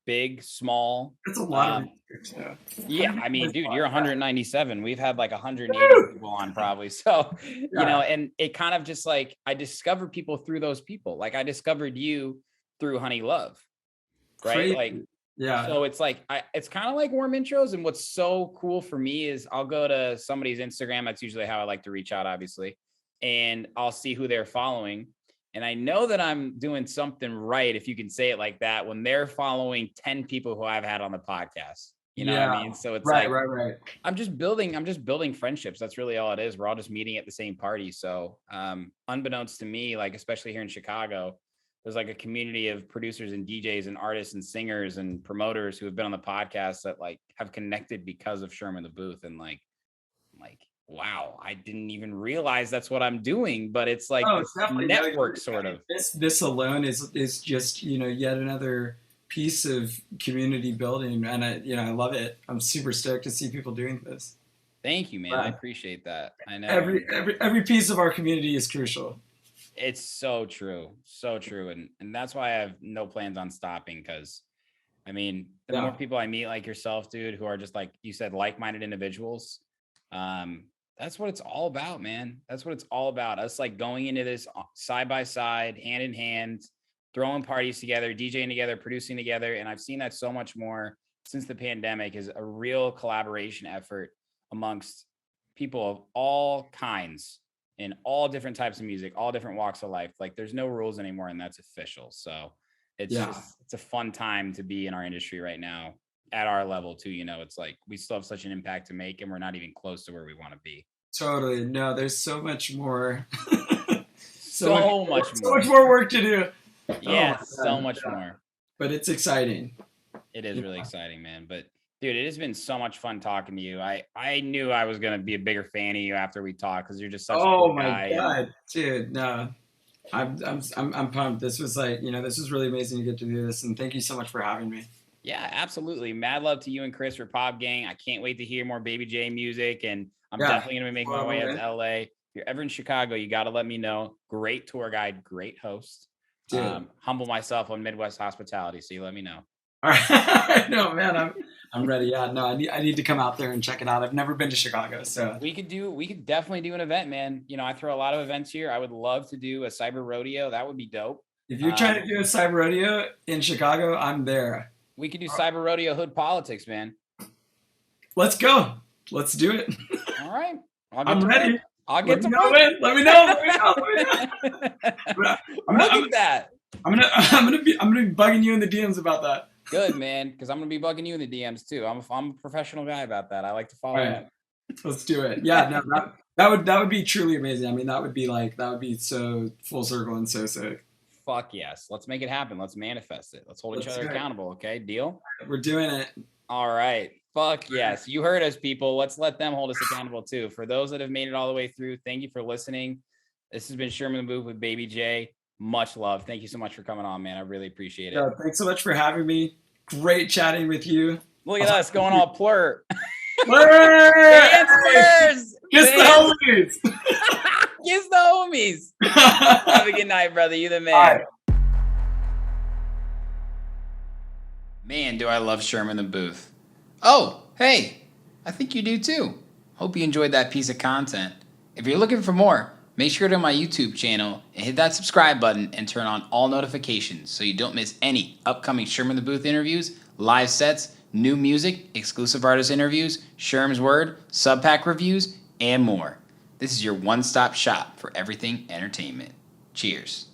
Big, small. That's a lot of research. Yeah, I mean, dude, you're 197. We've had like 180 people on probably. So, you know, and it kind of just like, I discovered people through those people. Like I discovered you through Honey Love, right? Crazy. Like, yeah. So it's like, it's kind of like warm intros. And what's so cool for me is I'll go to somebody's Instagram. That's usually how I like to reach out, obviously. And I'll see who they're following. And I know that I'm doing something right, if you can say it like that, when they're following 10 people who I've had on the podcast. You know what I mean? So it's right. I'm just building friendships. That's really all it is. We're all just meeting at the same party. So unbeknownst to me, like, especially here in Chicago, there's like a community of producers and DJs and artists and singers and promoters who have been on the podcast that like have connected because of Sherman the Booth. And like, wow, I didn't even realize that's what I'm doing, but it's like this network sort of. This alone is just, you know, yet another piece of community building, and I love it. I'm super stoked to see people doing this. Thank you, man. I appreciate that. I know every piece of our community is crucial. It's so true, and that's why I have no plans on stopping. Because, I mean, the more people I meet like yourself, dude, who are just like you said, like-minded individuals. That's what it's all about, man. That's what it's all about. Us like going into this side by side, hand in hand, throwing parties together, DJing together, producing together. And I've seen that so much more since the pandemic, is a real collaboration effort amongst people of all kinds in all different types of music, all different walks of life. Like there's no rules anymore, and that's official. So it's it's a fun time to be in our industry right now. At our level too, you know, it's like we still have such an impact to make, and we're not even close to where we want to be. Totally. No, there's so much more. so much more work to do. Yeah, so much more. But it's exciting. It is really exciting, man. But dude, it has been so much fun talking to you. I knew I was gonna be a bigger fan of you after we talked, because you're just such a cool guy. Oh my god, dude! No, I'm pumped. This was like, you know, this was really amazing to get to do this, and thank you so much for having me. Yeah, absolutely. Mad love to you and Chris for PopGang. I can't wait to hear more Baby J music, and I'm definitely going to be making my way out to LA. If you're ever in Chicago, you got to let me know. Great tour guide, great host. Humble myself on Midwest hospitality, so you let me know. All right. No, man, I'm ready. Yeah, no, I need to come out there and check it out. I've never been to Chicago, so we could definitely do an event, man. You know, I throw a lot of events here. I would love to do a Cyber Rodeo. That would be dope. If you're trying to do a Cyber Rodeo in Chicago, I'm there. We could do Cyber Rodeo Hood Politics, man. Let's go. Let's do it. All right. I'm ready. I'll get to it. Let me know. Look at that. I'm gonna be bugging you in the DMs about that. Good, man, because I'm gonna be bugging you in the DMs too. I'm a professional guy about that. I like to follow up. Let's do it. Yeah, no, that would be truly amazing. I mean, that would be so full circle and so sick. Fuck yes. Let's make it happen. Let's manifest it. Let's hold each other accountable. Okay, deal? We're doing it. All right. Fuck yes. You heard us, people. Let's let them hold us accountable too. For those that have made it all the way through, thank you for listening. This has been Sherman the Booth with Baby J. Much love. Thank you so much for coming on, man. I really appreciate it. Thanks so much for having me. Great chatting with you. Look at us going all plur. Dancers! Kiss the homies! Kiss the homies! Have a good night, brother. You the man. Right. Man, do I love Sherman the Booth. Oh, hey, I think you do too. Hope you enjoyed that piece of content. If you're looking for more, make sure to go to my YouTube channel and hit that subscribe button and turn on all notifications so you don't miss any upcoming Sherman the Booth interviews, live sets, new music, exclusive artist interviews, Sherm's Word, sub-pack reviews, and more. This is your one-stop shop for everything entertainment. Cheers.